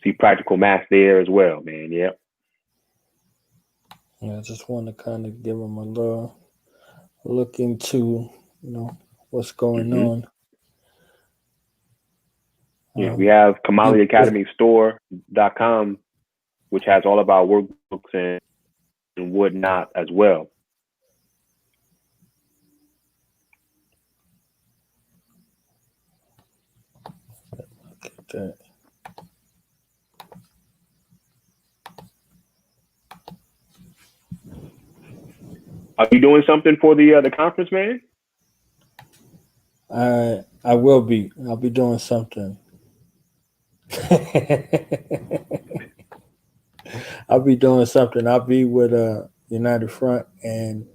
See practical math there as well, man. Yep.
Yeah, I just want to kind of give them a little look into, what's going
hmm
on.
Yeah, we have
You,
KamaliAcademyStore.com, which has all of our workbooks and whatnot as well.
okay.
Are you doing something for the conference, man?
I will be. I'll be doing something. I'll be doing something. I'll be with United Front, and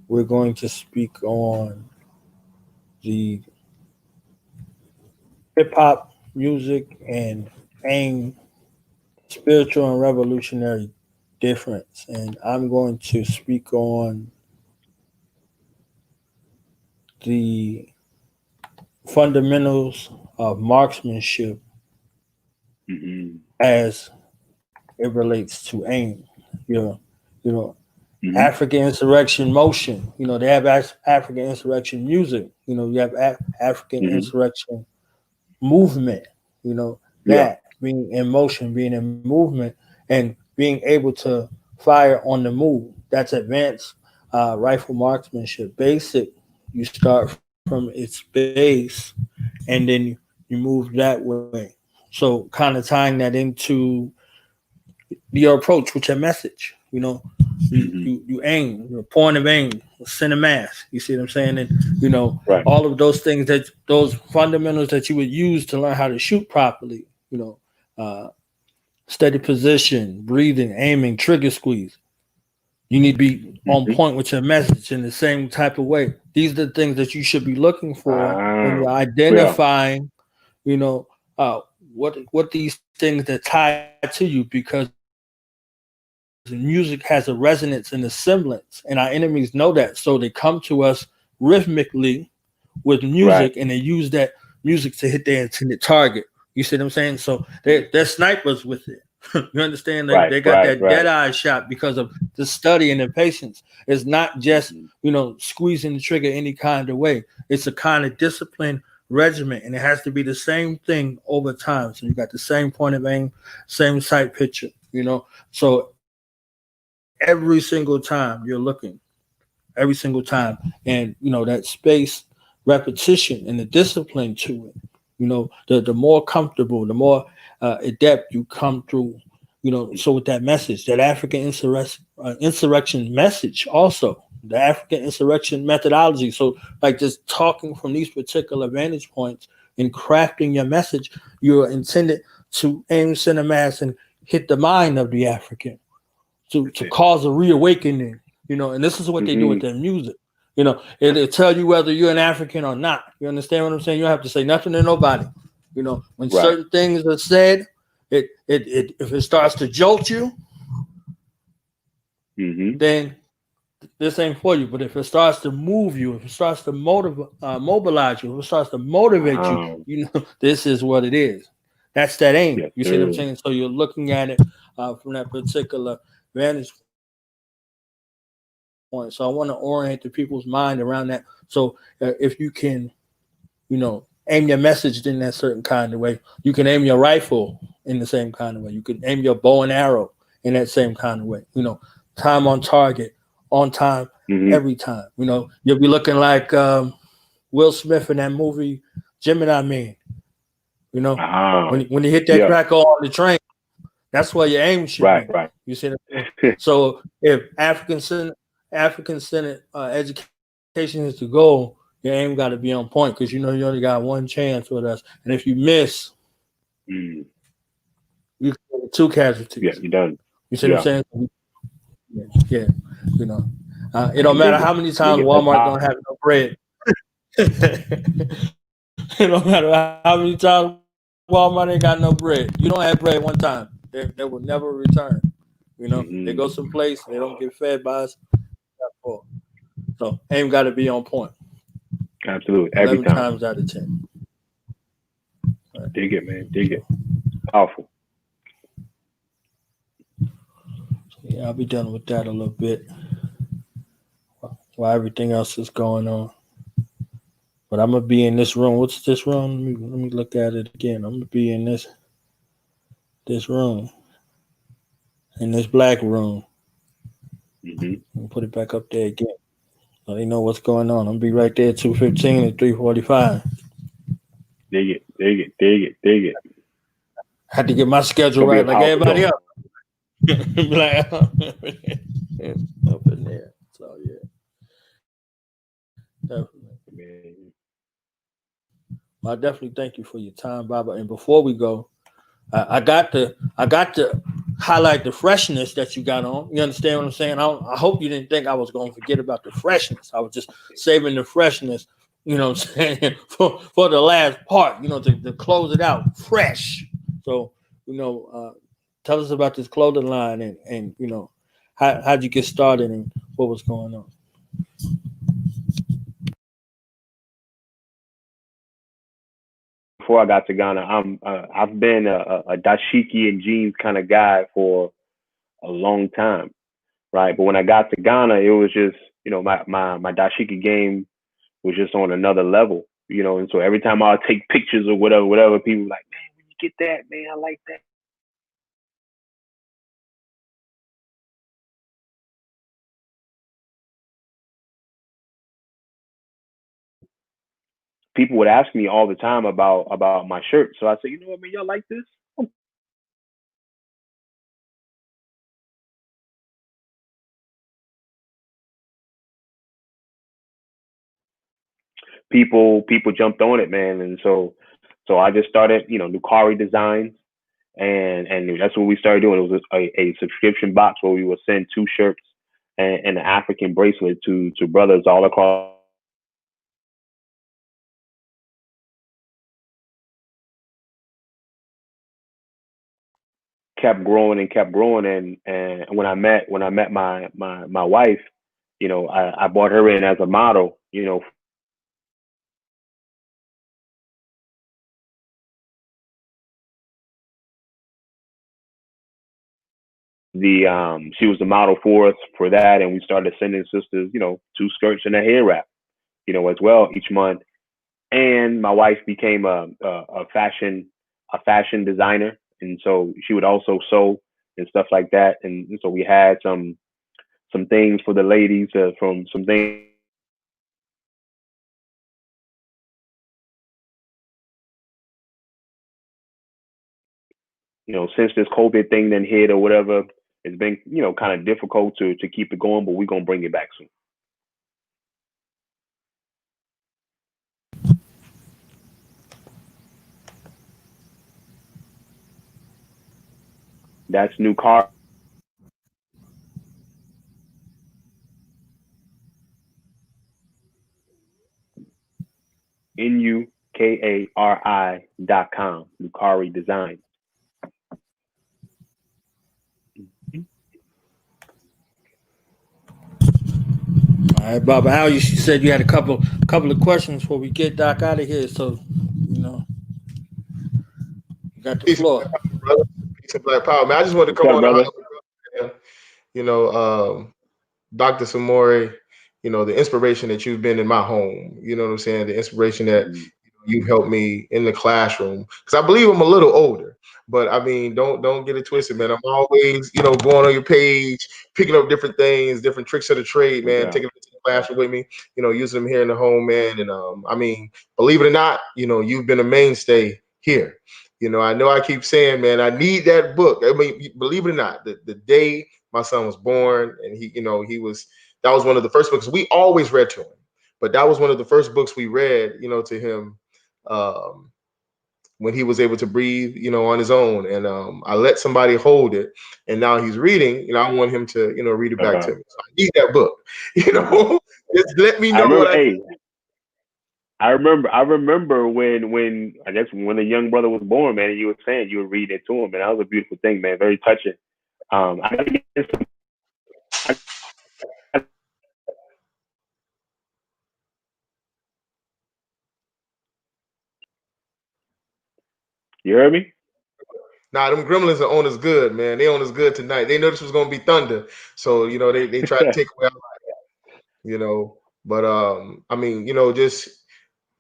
we're going to speak on the hip hop music and AIM spiritual and revolutionary difference. And I'm going to speak on the fundamentals of marksmanship as it relates to AIM. You know, African insurrection motion. They have African insurrection music. You have African insurrection movement. That being in motion, being in movement, and being able to fire on the move. That's advanced rifle marksmanship. Basic, you start from its base, and then you move that way. So, kind of tying that into your approach with your message. You aim, your point of aim, send a mass. You see what I'm saying? And all of those things, those fundamentals that you would use to learn how to shoot properly. Steady position, breathing, aiming, trigger squeeze. You need to be on point with your message in the same type of way. These are the things that you should be looking for when you're identifying, what these things that tie to you, because music has a resonance and a semblance, and our enemies know that. So they come to us rhythmically with music, and they use that music to hit their intended target. You see what I'm saying? So they're snipers with it. You understand? They got that dead eye shot because of the study and the patience. It's not just squeezing the trigger any kind of way. It's a kind of disciplined regimen, and it has to be the same thing over time. So you got the same point of aim, same sight picture. So every single time you're looking, every single time, and that space, repetition, and the discipline to it. The more comfortable, the more adept you come through. So with that message, that African insurrection message, also the African insurrection methodology. So like just talking from these particular vantage points and crafting your message, you're intended to aim, send a mass, and hit the mind of the African to cause a reawakening. And this is what they do with their music. It'll tell you whether you're an African or not. You understand what I'm saying? You don't have to say nothing to nobody. When certain things are said, it if it starts to jolt you, then this ain't for you. But if it starts to move you, if it starts to mobilize you, if it starts to motivate you, this is what it is. That's that aim.
Yes,
you see what I'm saying? So you're looking at it from that particular vantage point. So I want to orient the people's mind around that. So if you can, aim your message in that certain kind of way, you can aim your rifle in the same kind of way. You can aim your bow and arrow in that same kind of way. Time on target, on time, every time. You'll be looking like Will Smith in that movie Gemini Man. When you hit that cracker on the train, that's where your aim should be.
Right.
You see that? So if African Senate education is the goal, your aim got to be on point, because you only got one chance with us, and if you miss, you get 2 casualties.
Yeah, you're done.
You see what I'm saying? Yeah. It don't matter how many times Walmart don't have no bread. It don't matter how many times Walmart ain't got no bread. You don't have bread one time, they will never return. They go someplace, they don't get fed by us. So aim got to be on point.
Absolutely. Every
11 times out of 10.
Right. Dig it, man. Dig it. Powerful.
Yeah, I'll be done with that a little bit while everything else is going on. But I'm gonna be in this room. What's this room? Let me look at it again. I'm gonna be in this room, in this black room. I'll put it back up there again, so they know what's going on. I'm gonna be right there 2:15 and 3:45.
Dig it.
I had to get my schedule right, like everybody else. Like, up in there. So yeah, definitely. Well, I definitely thank you for your time, Baba. And before we go, I got to highlight the freshness that you got on. You understand what I'm saying? I hope you didn't think I was going to forget about the freshness. I was just saving the freshness, you know what I'm saying, for the last part, you know, to close it out fresh. So, you know, tell us about this clothing line and you know, how'd you get started and what was going on?
Before I got to Ghana, I've been a dashiki and jeans kind of guy for a long time, right? But when I got to Ghana, it was just, you know, my dashiki game was just on another level, you know. And so every time I would take pictures or whatever, people were like, man, when you get that, man, I like that. People would ask me all the time about my shirt. So I said, you know what, man, y'all like this? People jumped on it, man, and so I just started, you know, Nukari Designs, and that's what we started doing. It was a subscription box where we would send 2 shirts and an African bracelet to brothers all across. Kept growing, and when I met my wife, you know, I brought her in as a model, you know. The She was the model for us for that, and we started sending sisters, you know, 2 skirts and a hair wrap, you know, as well each month. And my wife became a fashion designer, and so she would also sew and stuff like that. And so we had some things for the ladies, from some things, you know, since this COVID thing then hit or whatever. It's been, you know, kind of difficult to keep it going, but we're gonna bring it back soon. That's new car. NUKARI.com. Nukari Design.
All right, Baba. How you said you had a couple of questions before we get Doc out of here. So, you know, you got the
Peace and
floor.
black power, brother. Peace and black power, man. I just wanted to
What's
come
up,
on and
brother?
holler, man. You know, Dr. Samori, you know, the inspiration that you've been in my home. You know what I'm saying? The inspiration that you've helped me in the classroom. Because I believe I'm a little older, but I mean, don't get it twisted, man. I'm always, you know, going on your page, picking up different things, different tricks of the trade, man.
Yeah.
Taking them to the classroom with me, you know, using them here in the home, man. And I mean, believe it or not, you know, you've been a mainstay here. You know I keep saying, man, I need that book. I mean, believe it or not, the day my son was born, and he, you know, that was one of the first books we always read to him, but that was one of the first books we read, you know, to him, um, when he was able to breathe, you know, on his own. And I let somebody hold it, and now he's reading. You know, I want him to, you know, read it back to me. So I need that book. You know, just let me
I
know
remember.
what I.
Hey, I remember when I guess when the young brother was born, man. And you were saying you were reading it to him, and that was a beautiful thing, man. Very touching. I gotta get some. I, you heard me?
Nah, them Gremlins are on us good, man. They on us good tonight. They knew this was gonna be thunder, so you know they tried to take away, you know. But I mean, you know, just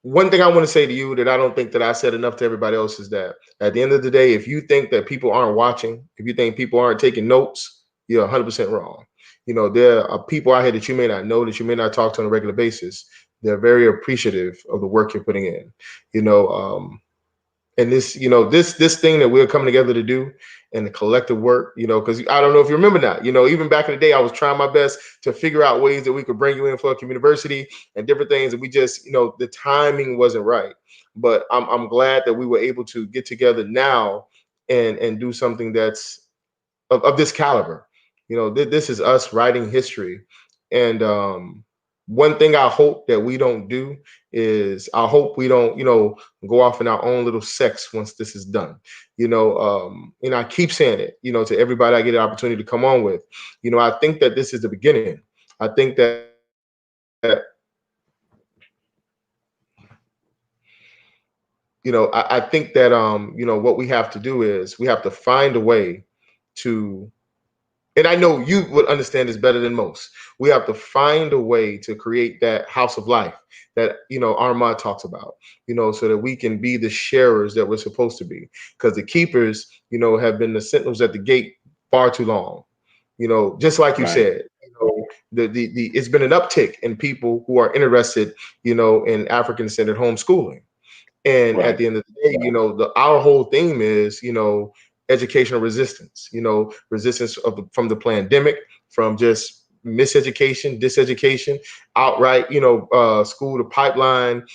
one thing I want to say to you that I don't think that I said enough to everybody else is that at the end of the day, if you think that people aren't watching, if you think people aren't taking notes, you're 100% wrong. You know, there are people out here that you may not know, that you may not talk to on a regular basis. They're very appreciative of the work you're putting in. You know, and this, you know, this thing that we're coming together to do, and the collective work, you know, because I don't know if you remember that, you know, even back in the day, I was trying my best to figure out ways that we could bring you in for a university and different things, and we just, you know, the timing wasn't right. But I'm glad that we were able to get together now and do something that's of this caliber. You know, this is us writing history. And one thing I hope that we don't do is, I hope we don't, go off in our own little sects once this is done. And I keep saying it, to everybody I get an opportunity to come on with. I think that this is the beginning. I think that I think that what we have to do is we have to find a way to, and I know you would understand this better than most. We have to find a way to create that house of life that Armand talks about, so that we can be the sharers that we're supposed to be. Because the keepers, have been the sentinels at the gate far too long. Just like you said, the it's been an uptick in people who are interested, in African-centered homeschooling. And at the end of the day, our whole theme is, educational resistance, resistance from the pandemic, from just miseducation, diseducation, outright, school to pipeline,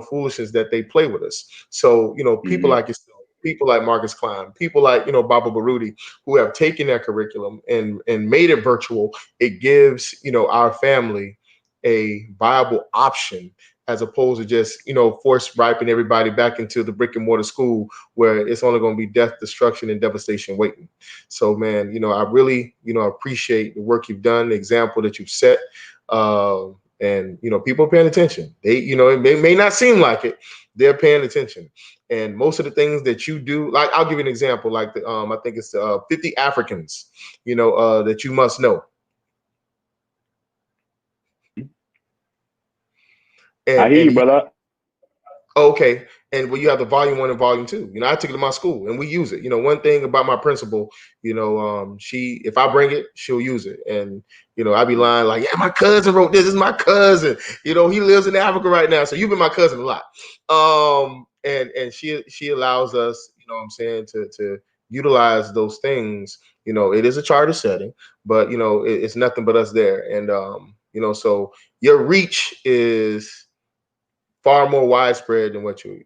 foolishness that they play with us. So, people like yourself, people like Marcus Klein, people like, Baba Baruti, who have taken that curriculum and made it virtual. It gives, our family a viable option, as opposed to just, force ripen everybody back into the brick and mortar school where it's only going to be death, destruction, and devastation waiting. So, man, I really, appreciate the work you've done, the example that you've set. And, people are paying attention. They, it may not seem like it, they're paying attention. And most of the things that you do, like, I'll give you an example, like I think it's 50 Africans, that you must know. And,
I hear you, brother.
Okay. And you have the volume 1 and volume 2. I took it to my school and we use it. One thing about my principal, she, if I bring it, she'll use it. And, I be lying like, yeah, my cousin wrote this. This is my cousin. He lives in Africa right now. So you've been my cousin a lot. And she allows us, to utilize those things. It is a charter setting, but, it's nothing but us there. And, so your reach is far more widespread than what you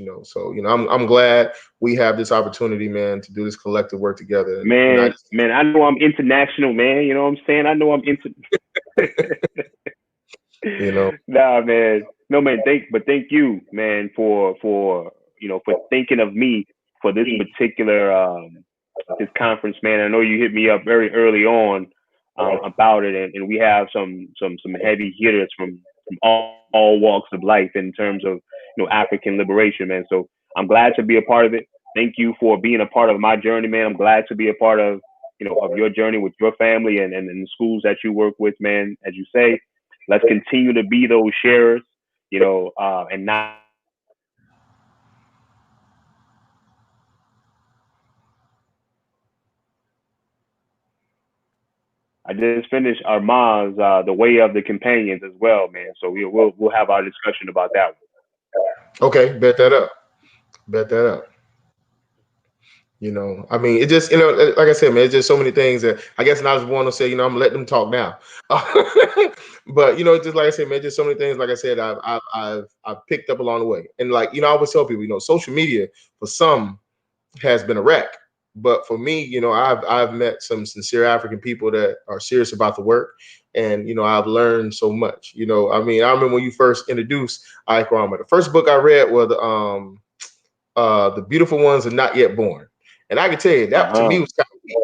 know. So, I'm glad we have this opportunity, man, to do this collective work together. And,
man, I know I'm international, man. You know what I'm saying? I know I'm Nah, man. No, man. Thank you, man, for thinking of me for this particular this conference, man. I know you hit me up very early on about it, and we have some heavy hitters from all walks of life in terms of African liberation, man. So I'm glad to be a part of it. Thank you for being a part of my journey, man. I'm glad to be a part of of your journey with your family and the schools that you work with, man. As you say, let's continue to be those sharers, and not. I just finished Armand's "The Way of the Companions" as well, man. So we'll have our discussion about that one.
Okay, bet that up. I mean, it just, like I said, man, it's just so many things that I guess not as one to say, I'm gonna let them talk now. But just like I said, man, just so many things. Like I said, I've picked up along the way, and like I always tell people, social media for some has been a wreck, but for me, I've met some sincere African people that are serious about the work, and I've learned so much. I mean, I remember when you first introduced Ikrama. The first book I read was The Beautiful Ones Are Not Yet Born. And I can tell you that to me was kind of weak.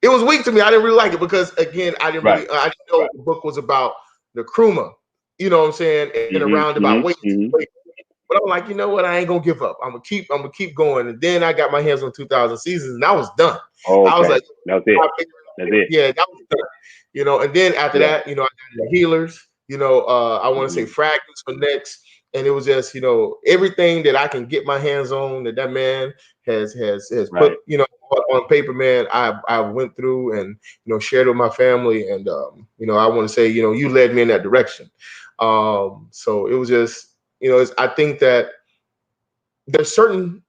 It was weak to me. I didn't really like it because, again, I didn't really, I didn't know the book was about the Nkrumah, you know what I'm saying, in a roundabout way. But I'm like, you know what? I ain't gonna give up. I'm gonna keep going. And then I got my hands on 2000 Seasons, and I was done.
Oh, okay.
I was like,
that's it.
Yeah, that was done. And then after that, I got the Healers. I want to say Fragments for next. And it was just, everything that I can get my hands on that man has put, on paper, man. I went through and shared with my family, and I want to say, you led me in that direction. So it was just, I think that there's certain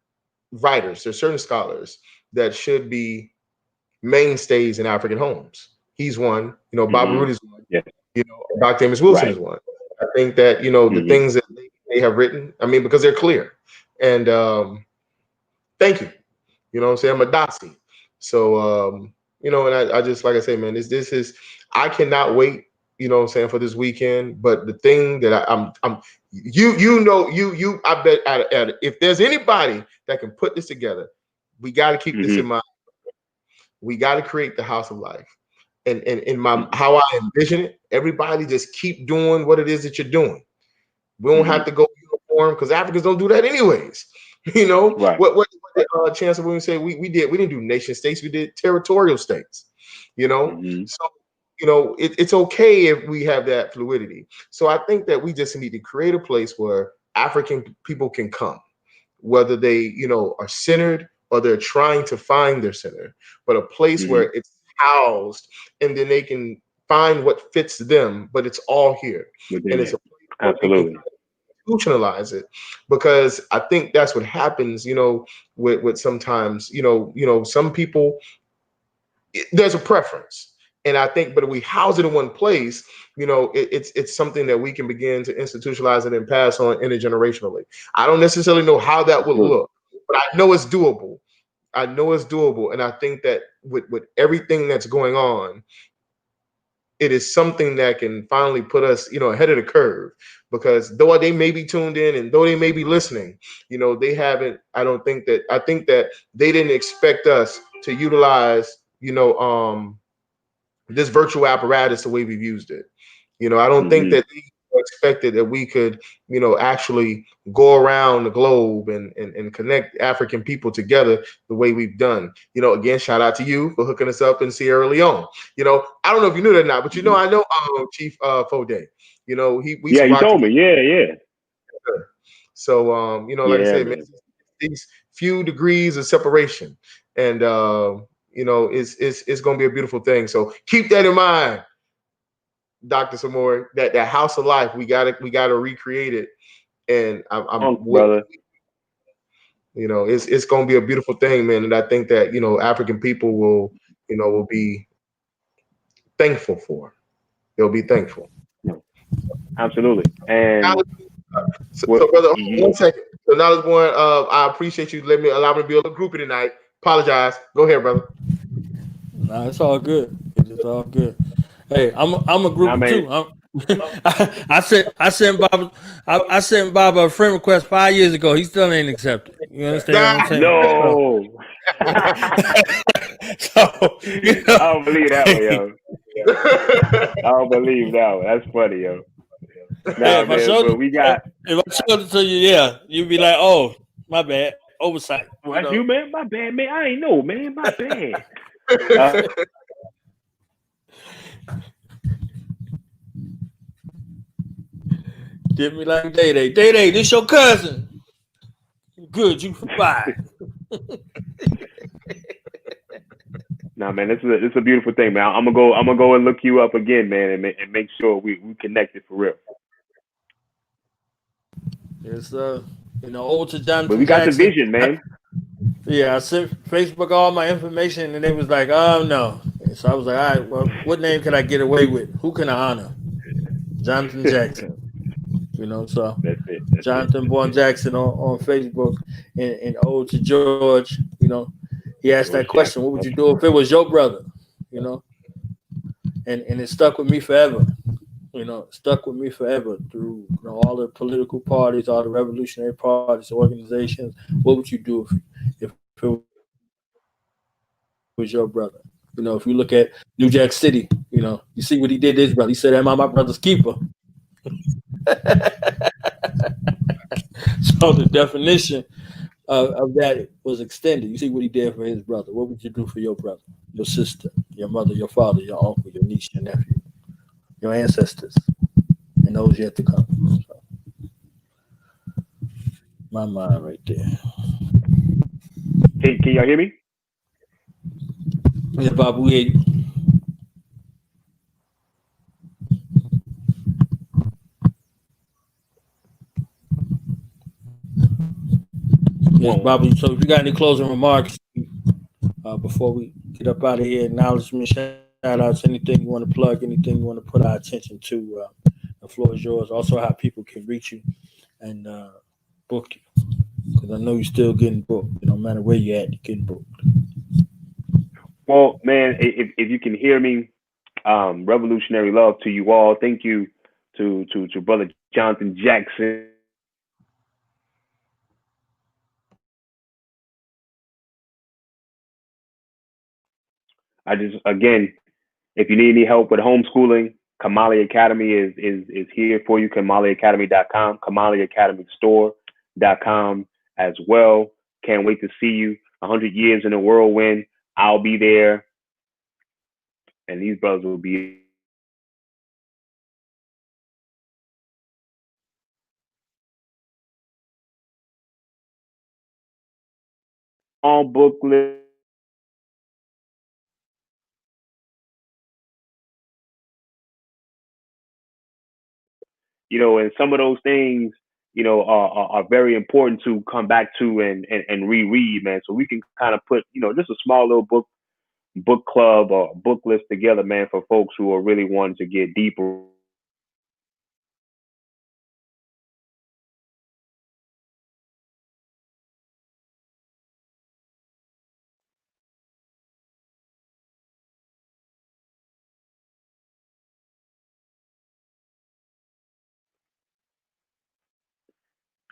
writers, there's certain scholars that should be mainstays in African homes. He's one. Bob Root is one.
Yeah.
Dr. Amos Wilson is one. I think that the things that they have written, I mean, because they're clear. And thank you. You know what I'm saying? I'm a Dotsie. So you know, and I just, like I say, man, this is, I cannot wait, you know what I'm saying, for this weekend. But the thing that I bet if there's anybody that can put this together, we got to keep this in mind. We got to create the house of life. And in my how I envision it, everybody just keep doing what it is that you're doing. We don't have to go uniform, because Africans don't do that anyways. You know,
right.
What Chancellor Williams say we didn't do nation states, we did territorial states. You know, so you know it's okay if we have that fluidity. So I think that we just need to create a place where African people can come, whether they, you know, are centered or they're trying to find their center, but a place where it's housed, and then they can find what fits them, but it's all here. And it's a place where they can institutionalize it, because I think that's what happens, you know, with sometimes, you know, some people, there's a preference. And I think, but if we house it in one place, you know, it's something that we can begin to institutionalize it and pass on intergenerationally. I don't necessarily know how that will look, but I know it's doable. I know it's doable. And I think that with everything that's going on, it is something that can finally put us, you know, ahead of the curve, because though they may be tuned in and though they may be listening, you know, they haven't, I think that they didn't expect us to utilize, you know, this virtual apparatus the way we've used it. You know, I don't think that they expected that we could, you know, actually go around the globe and connect African people together the way we've done. You know, again, shout out to you for hooking us up in Sierra Leone. You know, I don't know if you knew that or not, but you know, I know Chief Fode. You know, he
told me. Yeah.
So you know, like I said, man, these few degrees of separation, and you know, it's gonna be a beautiful thing. So keep that in mind, Dr. Samori, that house of life, we gotta recreate it. And I'm
brother.
You know, it's gonna be a beautiful thing, man. And I think that, you know, African people will be thankful for. They'll be thankful.
Absolutely. And
so brother, 1 second. So now let's go on. I appreciate you allow me to be a little groupie tonight. Apologize. Go ahead, brother.
No, it's all good. It's all good. Hey, I'm a groupie too. I sent Bob a friend request 5 years ago. He still ain't accepted. You understand what I'm saying?
No.
So, you know,
I don't believe that one, yo. I don't believe that one. That's funny, yo. Nah, man, but we got.
If I showed it to you, yeah, you'd be like, "Oh, my bad, oversight."
Well, that's you, man. My bad, man. I ain't know, man. My bad.
Give me like Day. This your cousin. Good, you fine.
Nah, man, this is a beautiful thing, man. I'm gonna go and look you up again, man, and make sure we connected for real.
It's you know, old to Jonathan.
But we got
Jackson.
the vision, man.
Yeah, I sent Facebook all my information, and they was like, "Oh no." So I was like, "All right, well, what name can I get away with? Who can I honor?" Jonathan Jackson. You know, so
that's it.
Jonathan Born Jackson on Facebook, and ode to George. You know, he asked that question: "What would you do if it was your brother?" You know, and it stuck with me forever. You know, it stuck with me forever through, you know, all the political parties, all the revolutionary parties, organizations. What would you do if it was your brother? You know, if you look at New Jack City, you know, you see what he did to his brother. He said, "Am I my brother's keeper?" So the definition of that was extended. You see what he did for his brother. What would you do for your brother, your sister, your mother, your father, your uncle, your niece, your nephew, your ancestors, and those yet to come? So, my mind right there.
Can y'all hear me?
Yeah, Bob, we hear you. Yes, Bobby. So if you got any closing remarks before we get up out of here, acknowledgement, shout outs, anything you want to plug, anything you want to put our attention to, the floor is yours. Also, how people can reach you and book you, because I know you're still getting booked. No matter where you're at, you're getting booked.
Well, man, if you can hear me, revolutionary love to you all. Thank you to brother Jonathan Jackson. I just again, if you need any help with homeschooling, Kamali Academy is here for you. KamaliAcademy.com, KamaliAcademyStore.com as well. Can't wait to see you. 100 years in a whirlwind. I'll be there, and these brothers will be on booklet. And some of those things, are very important to come back to and reread, man. So we can kind of put, just a small little book club or book list together, man, for folks who are really wanting to get deeper.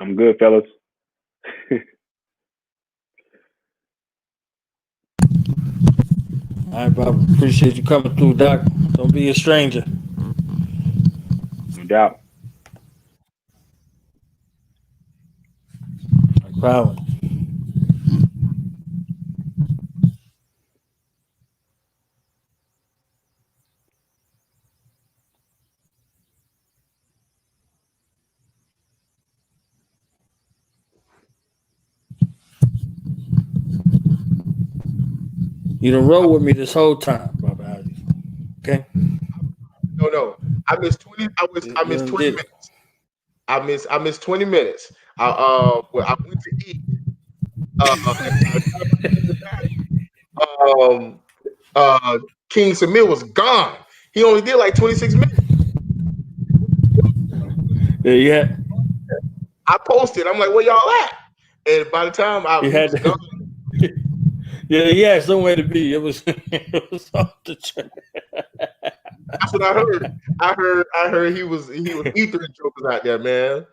I'm good, fellas.
All right, brother. Appreciate you coming through, Doc. Don't be a stranger.
No doubt.
No problem. You done roll with me this whole time, brother Alex. Okay?
No. I missed 20. I missed 20
did.
minutes. I missed 20 minutes. I went to eat. And by the time I came back, King Samir was gone. He only did like 26 minutes.
Yeah.
I posted. I'm like, where y'all at? And by the time he was gone.
Yeah, he had somewhere to be. It was off the track.
That's what I heard. I heard he was ethering jokers out there, man.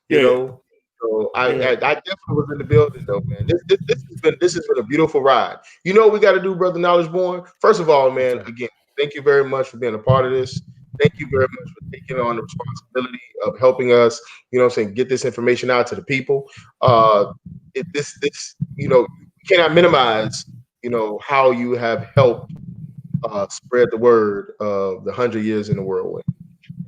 You know. So I definitely was in the building though, man. This has been a beautiful ride. You know what we got to do, brother Knowledge Born? First of all, man, again, thank you very much for being a part of this. Thank you very much for taking on the responsibility of helping us, get this information out to the people. You cannot minimize, how you have helped spread the word of the 100 years in the whirlwind.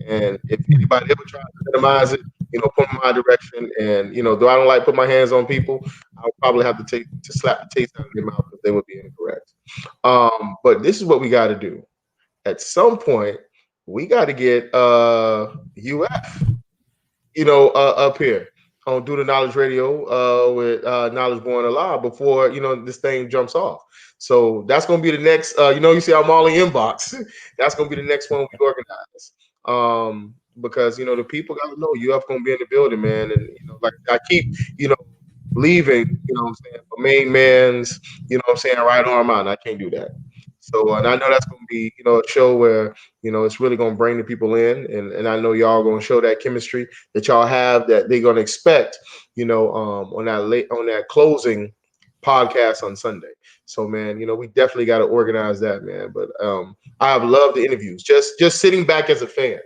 And if anybody ever tries to minimize it, put them in my direction. And though I don't like put my hands on people, I'll probably have to slap the taste out of their mouth if they would be incorrect. But this is what we got to do. At some point, we got to get UF, up here on Do the Knowledge Radio with Knowledge Born Alive before this thing jumps off. So that's gonna be the next. You see I'm all in inbox. That's gonna be the next one we organize. Because the people gotta know UF gonna be in the building, man. And like I keep leaving, what I'm saying, for main man's, what I'm saying, right arm out. And I can't do that. So and I know that's gonna be, a show where, it's really gonna bring the people in, and I know y'all gonna show that chemistry that y'all have that they're gonna expect, on that closing podcast on Sunday. So man, we definitely got to organize that, man. But I have loved the interviews. Just sitting back as a fan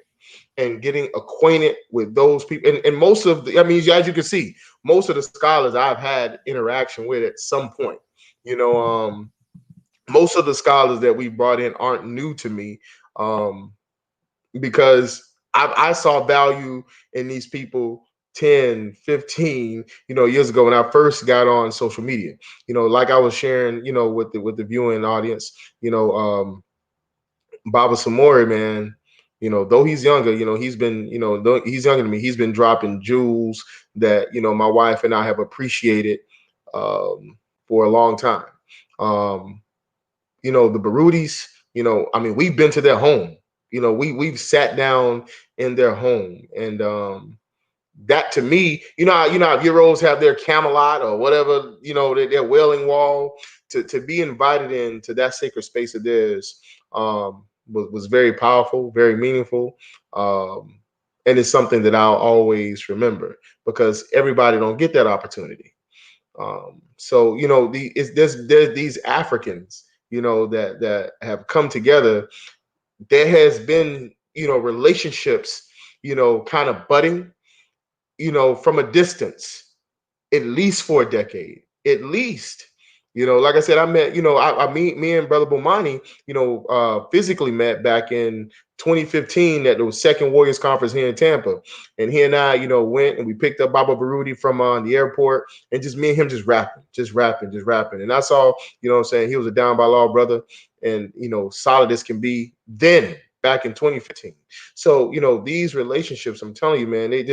and getting acquainted with those people. And most of the, as you can see, most of the scholars I've had interaction with at some point. Most of the scholars that we brought in aren't new to me, because I saw value in these people 10, 15, years ago when I first got on social media. Like I was sharing, with the viewing audience, Baba Samori, man, though he's younger, he's been, though he's younger than me, he's been dropping jewels that, my wife and I have appreciated for a long time. The Barudis, we've been to their home. We've sat down in their home, and that to me, how Euros have their Camelot or whatever, their Wailing Wall, to be invited into that sacred space of theirs was very powerful, very meaningful. And it's something that I'll always remember, because everybody don't get that opportunity. So there's these Africans, that have come together. There has been, relationships, kind of budding, from a distance, at least for a decade, at least. Like I said, I met, me and Brother Bomani, physically met back in 2015 at the second Warriors Conference here in Tampa. And he and I, went and we picked up Baba Baruti from the airport, and just me and him just rapping. And I saw, what I'm saying, he was a down by law brother, and, solid as can be then, back in 2015. So, these relationships, I'm telling you, man, they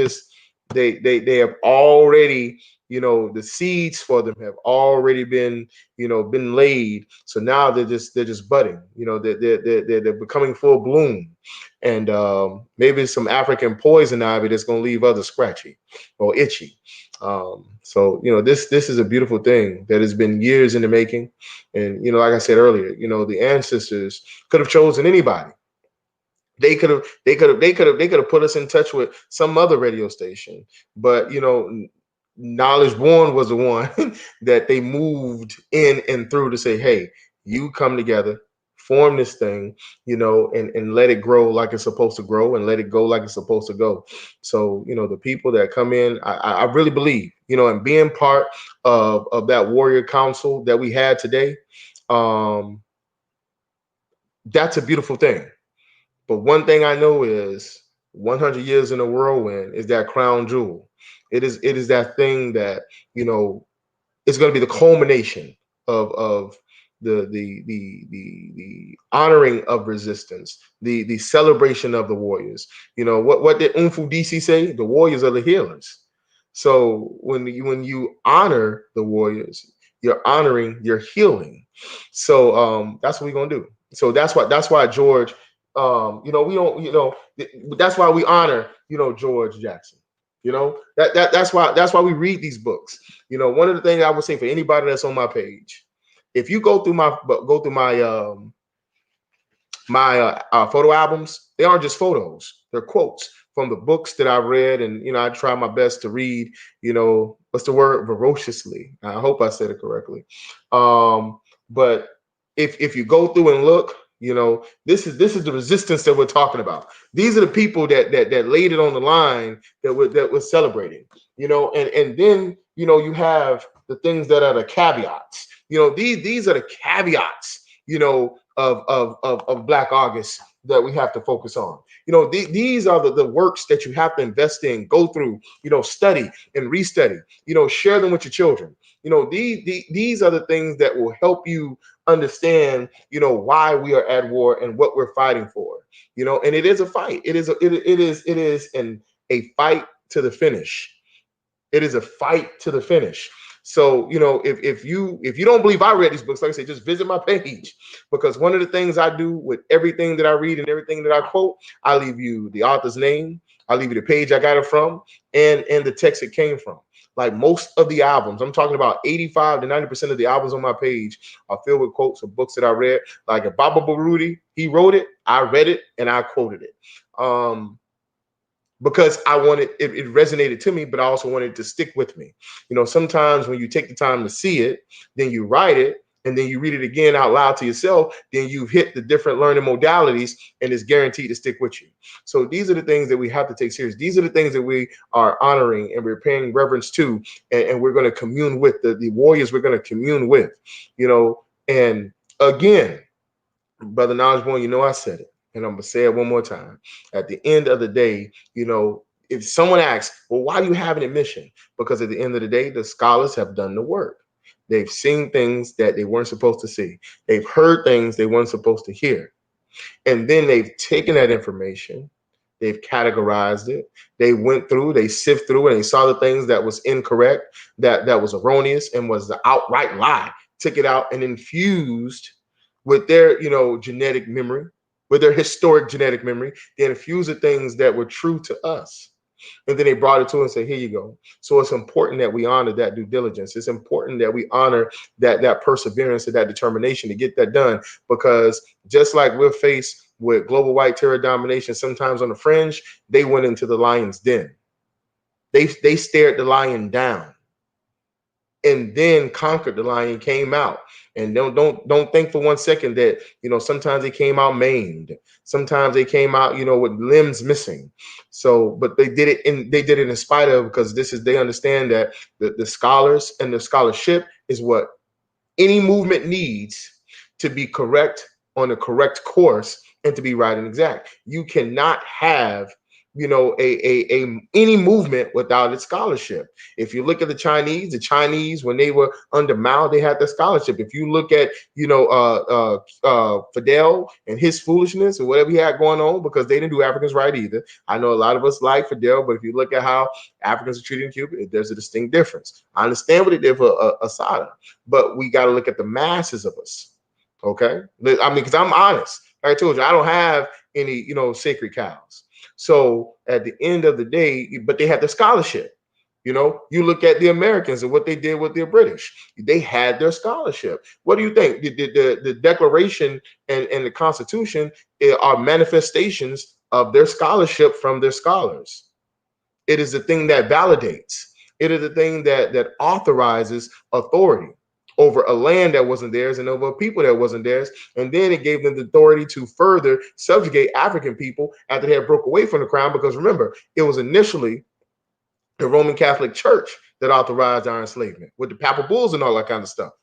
have already, the seeds for them have already been, been laid. So now they're just budding, they're becoming full bloom. And maybe some African poison ivy that's going to leave others scratchy or itchy. So, this is a beautiful thing that has been years in the making. And, like I said earlier, the ancestors could have chosen anybody. They could have put us in touch with some other radio station, but Knowledge Born was the one that they moved in and through to say, hey, you come together, form this thing, and let it grow like it's supposed to grow, and let it go like it's supposed to go. So, the people that come in, I really believe, and being part of that warrior council that we had today, that's a beautiful thing. But one thing I know is 100 years in a whirlwind is that crown jewel. It is that thing that, it's going to be the culmination of the honoring of resistance, the celebration of the warriors. What did Umfu DC say? The warriors are the healers. So when you honor the warriors, you're honoring your healing. So that's what we're gonna do. So that's why George, we don't, that's why we honor, George Jackson. That's why we read these books. One of the things I would say for anybody that's on my page, if you go through my photo albums, they aren't just photos, they're quotes from the books that I've read. And I try my best to read, what's the word, voraciously. I hope I said it correctly. But if you go through and look, this is the resistance that we're talking about. These are the people that laid it on the line, that we're celebrating. And then you have the things that are the caveats. These are the caveats, of Black August that we have to focus on. These are the works that you have to invest in, go through, study and restudy, share them with your children. These are the things that will help you understand, why we are at war and what we're fighting for. And it is a fight. It is a fight to the finish. It is a fight to the finish. So, if you don't believe I read these books, like I said, just visit my page, because one of the things I do with everything that I read and everything that I quote, I leave you the author's name, I leave you the page I got it from, and the text it came from. Like most of the albums, I'm talking about 85 to 90% of the albums on my page are filled with quotes of books that I read. Like if Baba Baruti, he wrote it, I read it, and I quoted it. Because I wanted it resonated to me, but I also wanted it to stick with me. Sometimes when you take the time to see it, then you write it, and then you read it again out loud to yourself, then you've hit the different learning modalities, and it's guaranteed to stick with you. So these are the things that we have to take serious. These are the things that we are honoring and we're paying reverence to, and we're going to commune with the warriors. We're going to commune with, and again, Brother Knowledge Born, I said it, and I'm going to say it one more time. At the end of the day, if someone asks, well, why do you have an admission? Because at the end of the day, the scholars have done the work. They've seen things that they weren't supposed to see. They've heard things they weren't supposed to hear. And then they've taken that information, they've categorized it, they went through, they sift through, and they saw the things that was incorrect, that was erroneous, and was the outright lie, took it out and infused with their, genetic memory, with their historic genetic memory. They infused the things that were true to us. And then they brought it to us and said, here you go. So it's important that we honor that due diligence. It's important that we honor that perseverance and that determination to get that done, because just like we're faced with global white terror domination, sometimes on the fringe, they went into the lion's den. They stared the lion down and then conquered the lion, came out. And don't think for one second that, you know, sometimes they came out maimed. Sometimes they came out, you know, with limbs missing. So, but they did it in spite of, because they understand that the scholars and the scholarship is what any movement needs to be correct, on the correct course, and to be right and exact. You cannot have, you know, any movement without its scholarship. If you look at the Chinese, when they were under Mao, they had the scholarship. If you look at, you know, Fidel and his foolishness or whatever he had going on, because they didn't do Africans right either. I know a lot of us like Fidel, but if you look at how Africans are treated in Cuba, there's a distinct difference. I understand what they did for Asada, but we got to look at the masses of us. Okay, I mean, because I'm honest. Like I told you, I don't have any, you know, sacred cows. So at the end of the day, but they had the scholarship. You know, you look at the Americans and what they did with the British. They had their scholarship. What do you think? The Declaration and the Constitution are manifestations of their scholarship from their scholars. It is the thing that validates. It is the thing that authorizes authority over a land that wasn't theirs and over a people that wasn't theirs. And then it gave them the authority to further subjugate African people after they had broke away from the crown. Because remember, it was initially the Roman Catholic Church that authorized our enslavement with the papal bulls and all that kind of stuff.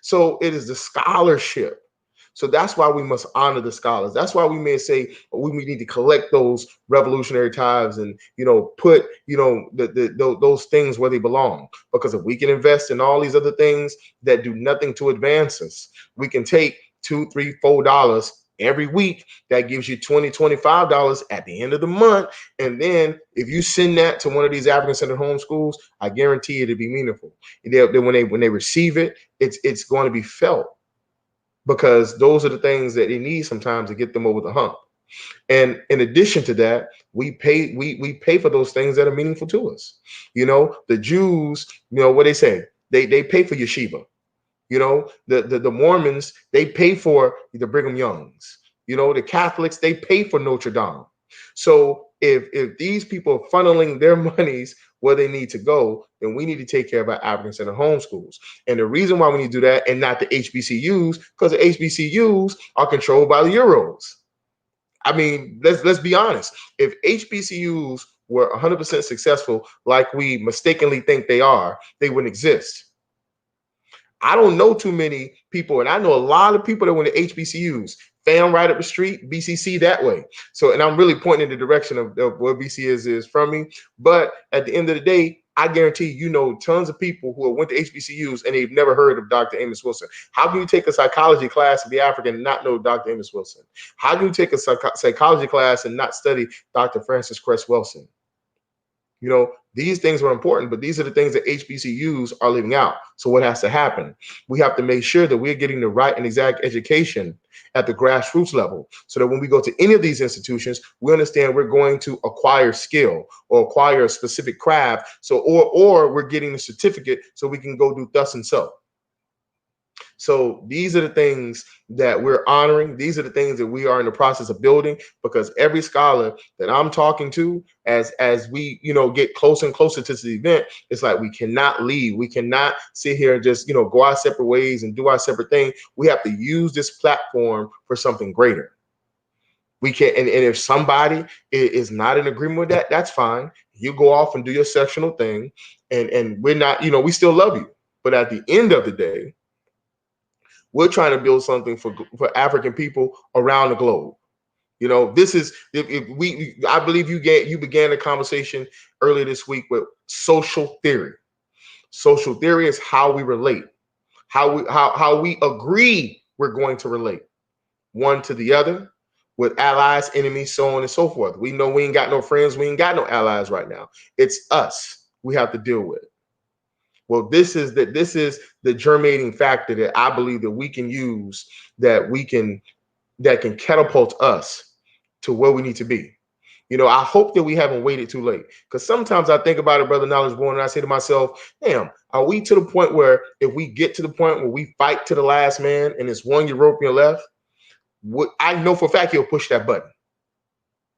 So it is the scholarship. So that's why we must honor the scholars. That's why we may say we need to collect those revolutionary tithes and, you know, put, you know, those things where they belong. Because if we can invest in all these other things that do nothing to advance us, we can take $2, $3, $4 every week. That gives you $20, $25 at the end of the month. And then if you send that to one of these African-centered homeschools, I guarantee it'll be meaningful. When they receive it, it's going to be felt. Because those are the things that they need sometimes to get them over the hump. And in addition to that, we pay for those things that are meaningful to us. You know, the Jews, you know what they say, they pay for yeshiva. You know, the Mormons, they pay for the Brigham Youngs. You know, the Catholics, they pay for Notre Dame. So if these people are funneling their monies where they need to go, then we need to take care of our African-centered homeschools. And the reason why we need to do that and not the HBCUs, because the HBCUs are controlled by the Euros. I mean, let's be honest. If HBCUs were 100% successful, like we mistakenly think they are, they wouldn't exist. I don't know too many people, and I know a lot of people that went to HBCUs, fam right up the street, BCC that way. So, and I'm really pointing in the direction of where BC is from me. But at the end of the day, I guarantee you know tons of people who went to HBCUs and they've never heard of Dr. Amos Wilson. How can you take a psychology class and be African and not know Dr. Amos Wilson? How can you take a psychology class and not study Dr. Francis Cress Wilson? You know, these things are important, but these are the things that HBCUs are leaving out. So what has to happen? We have to make sure that we're getting the right and exact education at the grassroots level, so that when we go to any of these institutions, we understand we're going to acquire skill or acquire a specific craft. So, or we're getting a certificate so we can go do thus and so. So these are the things that we're honoring. These are the things that we are in the process of building, because every scholar that I'm talking to, as we, you know, get closer and closer to this event, it's like we cannot leave. We cannot sit here and just, you know, go our separate ways and do our separate thing. We have to use this platform for something greater. We can, and if somebody is not in agreement with that, that's fine. You go off and do your sectional thing, and we're not, you know, we still love you. But at the end of the day, we're trying to build something for African people around the globe. You know, this is I believe you began a conversation earlier this week with social theory. Social theory is how we relate, how we agree we're going to relate one to the other, with allies, enemies, so on and so forth. We know we ain't got no friends, we ain't got no allies right now. It's us we have to deal with. Well, this is the germinating factor that I believe that we can use, that can catapult us to where we need to be. You know, I hope that we haven't waited too late, because sometimes I think about it, Brother Knowledge Born, and I say to myself, damn, are we to the point where if we get to the point where we fight to the last man and it's one European left, I know for a fact he'll push that button,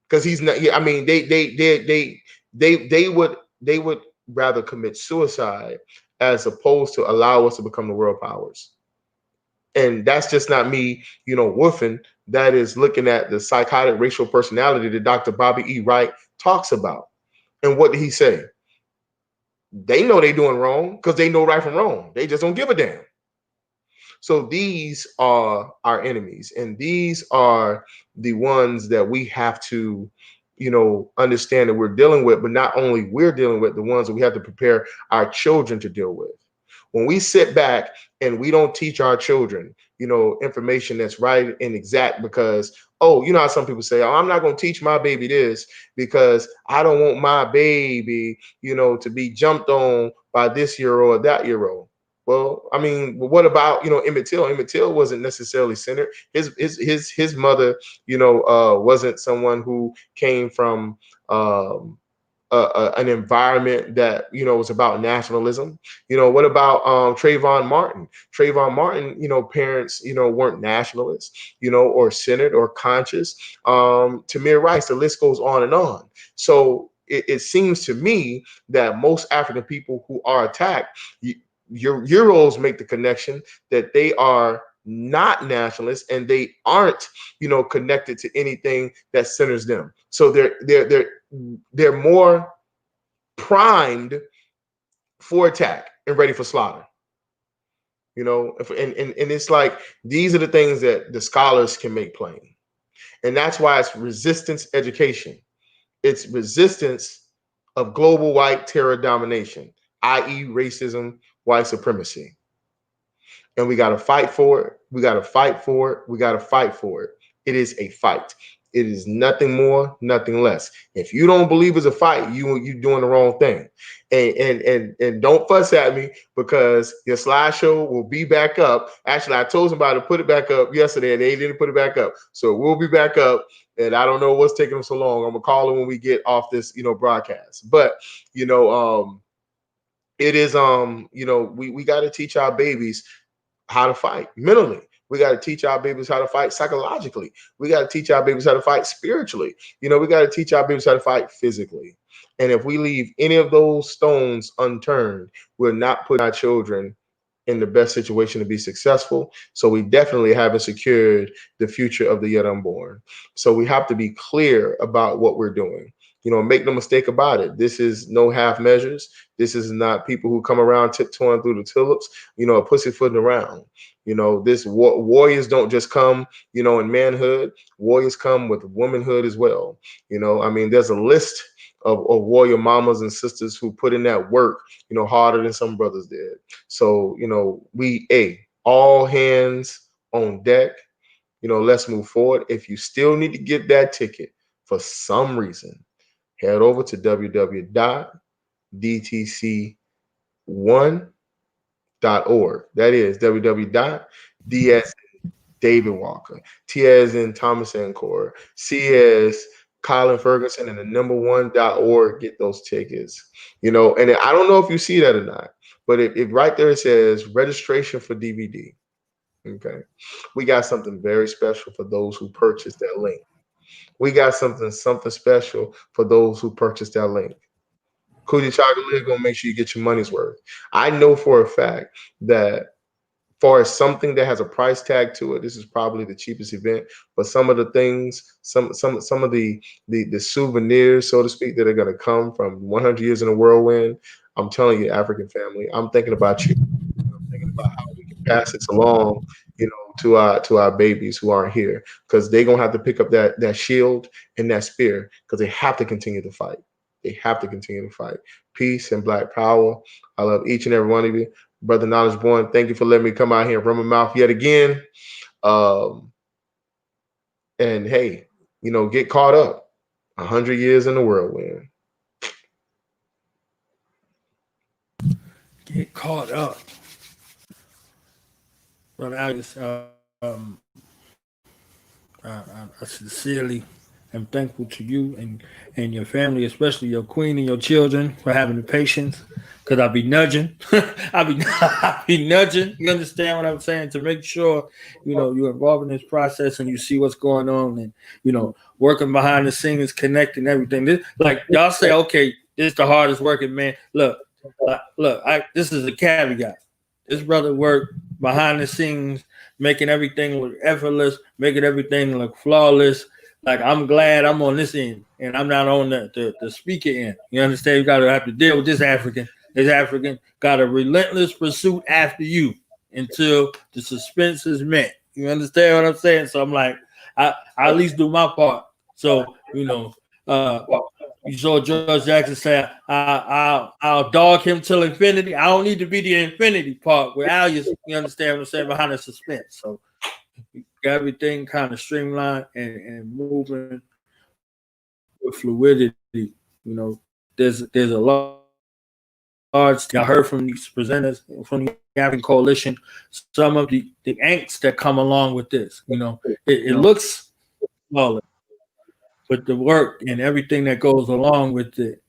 because he's not. I mean, they would rather commit suicide as opposed to allow us to become the world powers. And that's just not me, you know, woofing. That is looking at the psychotic racial personality that Dr. Bobby E. Wright talks about. And what did he say? They know they're doing wrong because they know right from wrong. They just don't give a damn. So these are our enemies, and these are the ones that we have to, you know, understand that we're dealing with. But not only we're dealing with, the ones that we have to prepare our children to deal with. When we sit back and we don't teach our children, you know, information that's right and exact, because, oh, you know how some people say, oh, I'm not going to teach my baby this because I don't want my baby, you know, to be jumped on by this Euro or that Euro. Well, I mean, what about, you know, Emmett Till? Emmett Till wasn't necessarily centered. His mother, you know, wasn't someone who came from an environment that, you know, was about nationalism. You know, what about Trayvon Martin? Trayvon Martin, you know, parents, you know, weren't nationalists, you know, or centered or conscious. Tamir Rice, the list goes on and on. So it seems to me that most African people who are attacked, your Euros make the connection that they are not nationalists and they aren't, you know, connected to anything that centers them. So they're more primed for attack and ready for slaughter. You know, and it's like, these are the things that the scholars can make plain. And that's why it's resistance education. It's resistance of global white terror domination, i.e. racism, white supremacy. And we got to fight for it. We got to fight for it. We got to fight for it. It is a fight. It is nothing more, nothing less. If you don't believe it's a fight, you doing the wrong thing. And don't fuss at me, because your slideshow will be back up. Actually, I told somebody to put it back up yesterday, and they didn't put it back up. So we'll be back up. And I don't know what's taking them so long. I'm gonna call them when we get off this, you know, broadcast. But you know, it is you know, we got to teach our babies how to fight mentally. We got to teach our babies how to fight psychologically. We got to teach our babies how to fight spiritually. You know, we got to teach our babies how to fight physically. And if we leave any of those stones unturned, we're not putting our children in the best situation to be successful. So we definitely haven't secured the future of the yet unborn. So we have to be clear about what we're doing. You know, make no mistake about it. This is no half measures. This is not people who come around tiptoeing through the tulips, you know, pussyfooting around. You know, this warriors don't just come, you know, in manhood. Warriors come with womanhood as well. You know, I mean, there's a list of warrior mamas and sisters who put in that work, you know, harder than some brothers did. So, you know, all hands on deck. You know, let's move forward. If you still need to get that ticket for some reason, head over to www.dtc1.org. That is www.d as in David Walker, T as in Thomas Ancor, C as Colin Ferguson, and the number one.org. Get those tickets. You know, and I don't know if you see that or not, but if right there it says registration for DVD. Okay. We got something very special for those who purchase that link. We got something special for those who purchase that link. Cootie Chocolate gonna make sure you get your money's worth. I know for a fact that for something that has a price tag to it, this is probably the cheapest event. But some of the things, some of the souvenirs, so to speak, that are gonna come from 100 years in a whirlwind. I'm telling you, African family, I'm thinking about you. I'm thinking about how we can pass this along, you know, to our babies who aren't here, because they're gonna have to pick up that shield and that spear, because they have to continue to fight. They have to continue to fight. Peace and Black power. I love each and every one of you. Brother Knowledge Born, thank you for letting me come out here and run my mouth yet again. And hey, you know, get caught up. 100 years in the whirlwind.
Get caught up. Brother Alex, I sincerely am thankful to you and your family, especially your queen and your children, for having the patience. Cause I'll be nudging, I'll be nudging. You understand what I'm saying? To make sure you're involved in this process and you see what's going on, and working behind the scenes, connecting everything. Like y'all say, okay, this is the hardest working man. Look, this is a caveat. This brother worked behind the scenes, making everything look effortless, making everything look flawless. Like, I'm glad I'm on this end and I'm not on the speaker end. You understand? You gotta have to deal with this African. This African got a relentless pursuit after you until the suspense is met. You understand what I'm saying? So I'm like, I at least do my part. So, you saw George Jackson say, I'll dog him till infinity. I don't need to be the infinity part where Alias, you understand what I'm saying, behind the suspense. So got everything kind of streamlined and moving with fluidity. There's a large, I heard from these presenters from the African Coalition, some of the angst that come along with this. It looks flawless, but the work and everything that goes along with it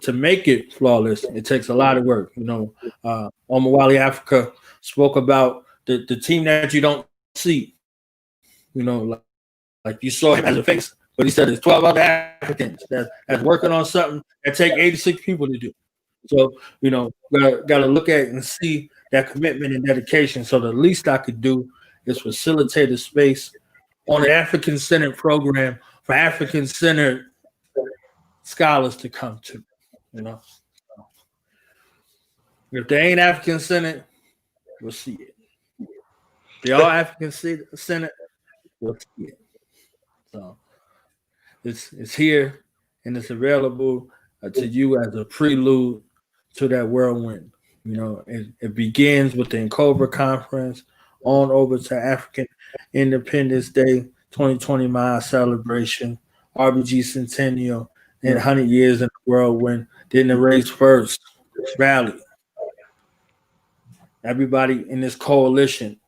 to make it flawless, it takes a lot of work. Omawali Africa spoke about the team that you don't see. Like you saw him as a face, but he said there's 12 other Africans that's working on something that take 86 people to do. So, gotta look at and see that commitment and dedication. So the least I could do is facilitate a space on an African-centered program for African-centered scholars to come to. If they ain't African-centered, we'll see it. If they are African-centered, we'll see it. So it's here and it's available to you as a prelude to that whirlwind. It begins with the Nkoba Conference on over to African Independence Day 2020 Mile celebration, RBG Centennial, and 100 years in the whirlwind. Then the race first rally. Everybody in this coalition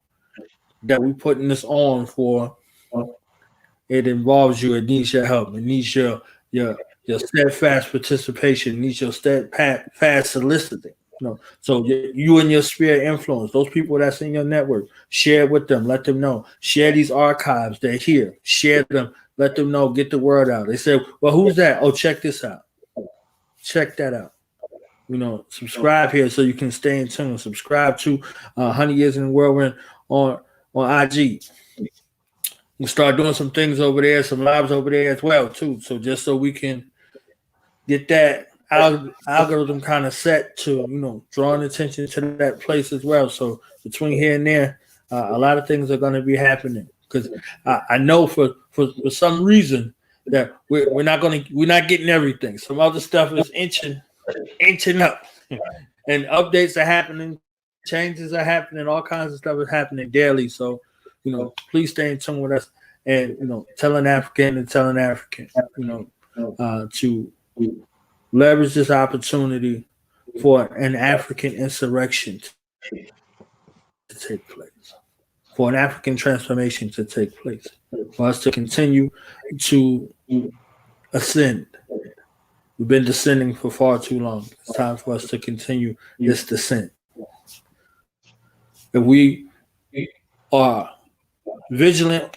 that we putting this on for, it involves you. It needs your help. It needs your steadfast participation. It needs your steadfast soliciting. So you and your sphere of influence, those people that's in your network, share with them. Let them know. Share these archives. They're here. Share them. Let them know. Get the word out. They say, well, who's that? Oh, check this out. Check that out. Subscribe here so you can stay in tune. Subscribe to 100 Years in the Whirlwind on IG. We'll start doing some things over there, some lives over there as well, too. So just so we can get that algorithm kind of set to, drawing attention to that place as well. So between here and there, a lot of things are going to be happening because I know for some reason that we're not getting everything. Some other stuff is inching up, and updates are happening, changes are happening, all kinds of stuff is happening daily. So, please stay in tune with us, and telling African to leverage this opportunity for an African insurrection to take place, for an African transformation to take place, for us to continue to ascend. We've been descending for far too long. It's time for us to continue this descent. If we are vigilant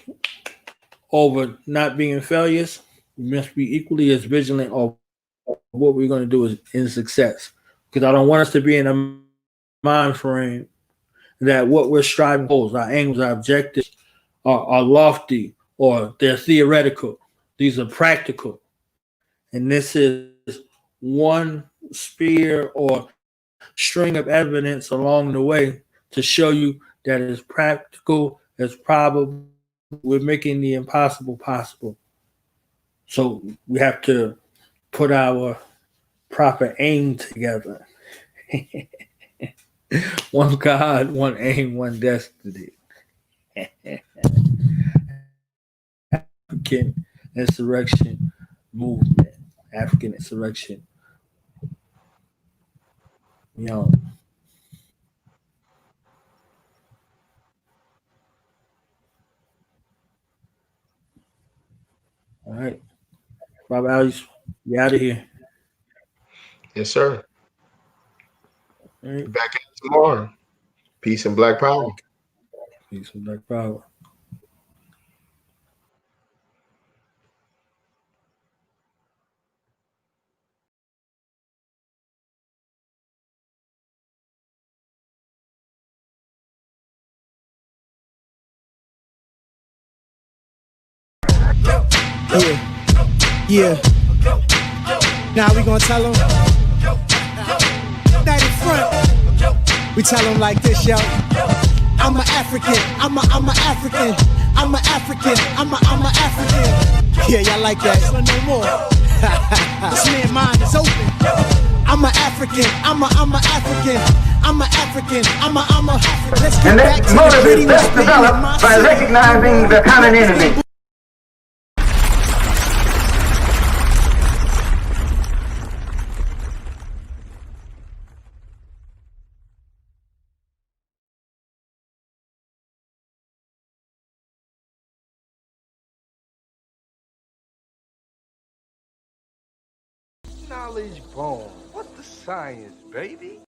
over not being failures, we must be equally as vigilant of what we're going to do in success. Because I don't want us to be in a mind frame that what we're striving for, our aims, our objectives are lofty or they're theoretical. These are practical. And this is one spear or string of evidence along the way to show you that it's practical, it's probable. We're making the impossible possible. So we have to put our proper aim together. One God, one aim, one destiny. African insurrection movement. African insurrection. All right. Brother Alex, we out of here.
Yes, sir.
All right.
Back at it tomorrow. Peace and black power.
Peace and black power.
Yeah. Now we gonna tell them. Night in front. We tell them like this, yo. I'm an African. I'm a African. I'm a African. I'm a African. Yeah, y'all like that? No more. This man's mind is open. I'm an African. I'm a African. I'm an African. I'm a African. Let's get back to the gritty best developed by recognizing the common enemy.
Knowledge bomb. What's the science, baby?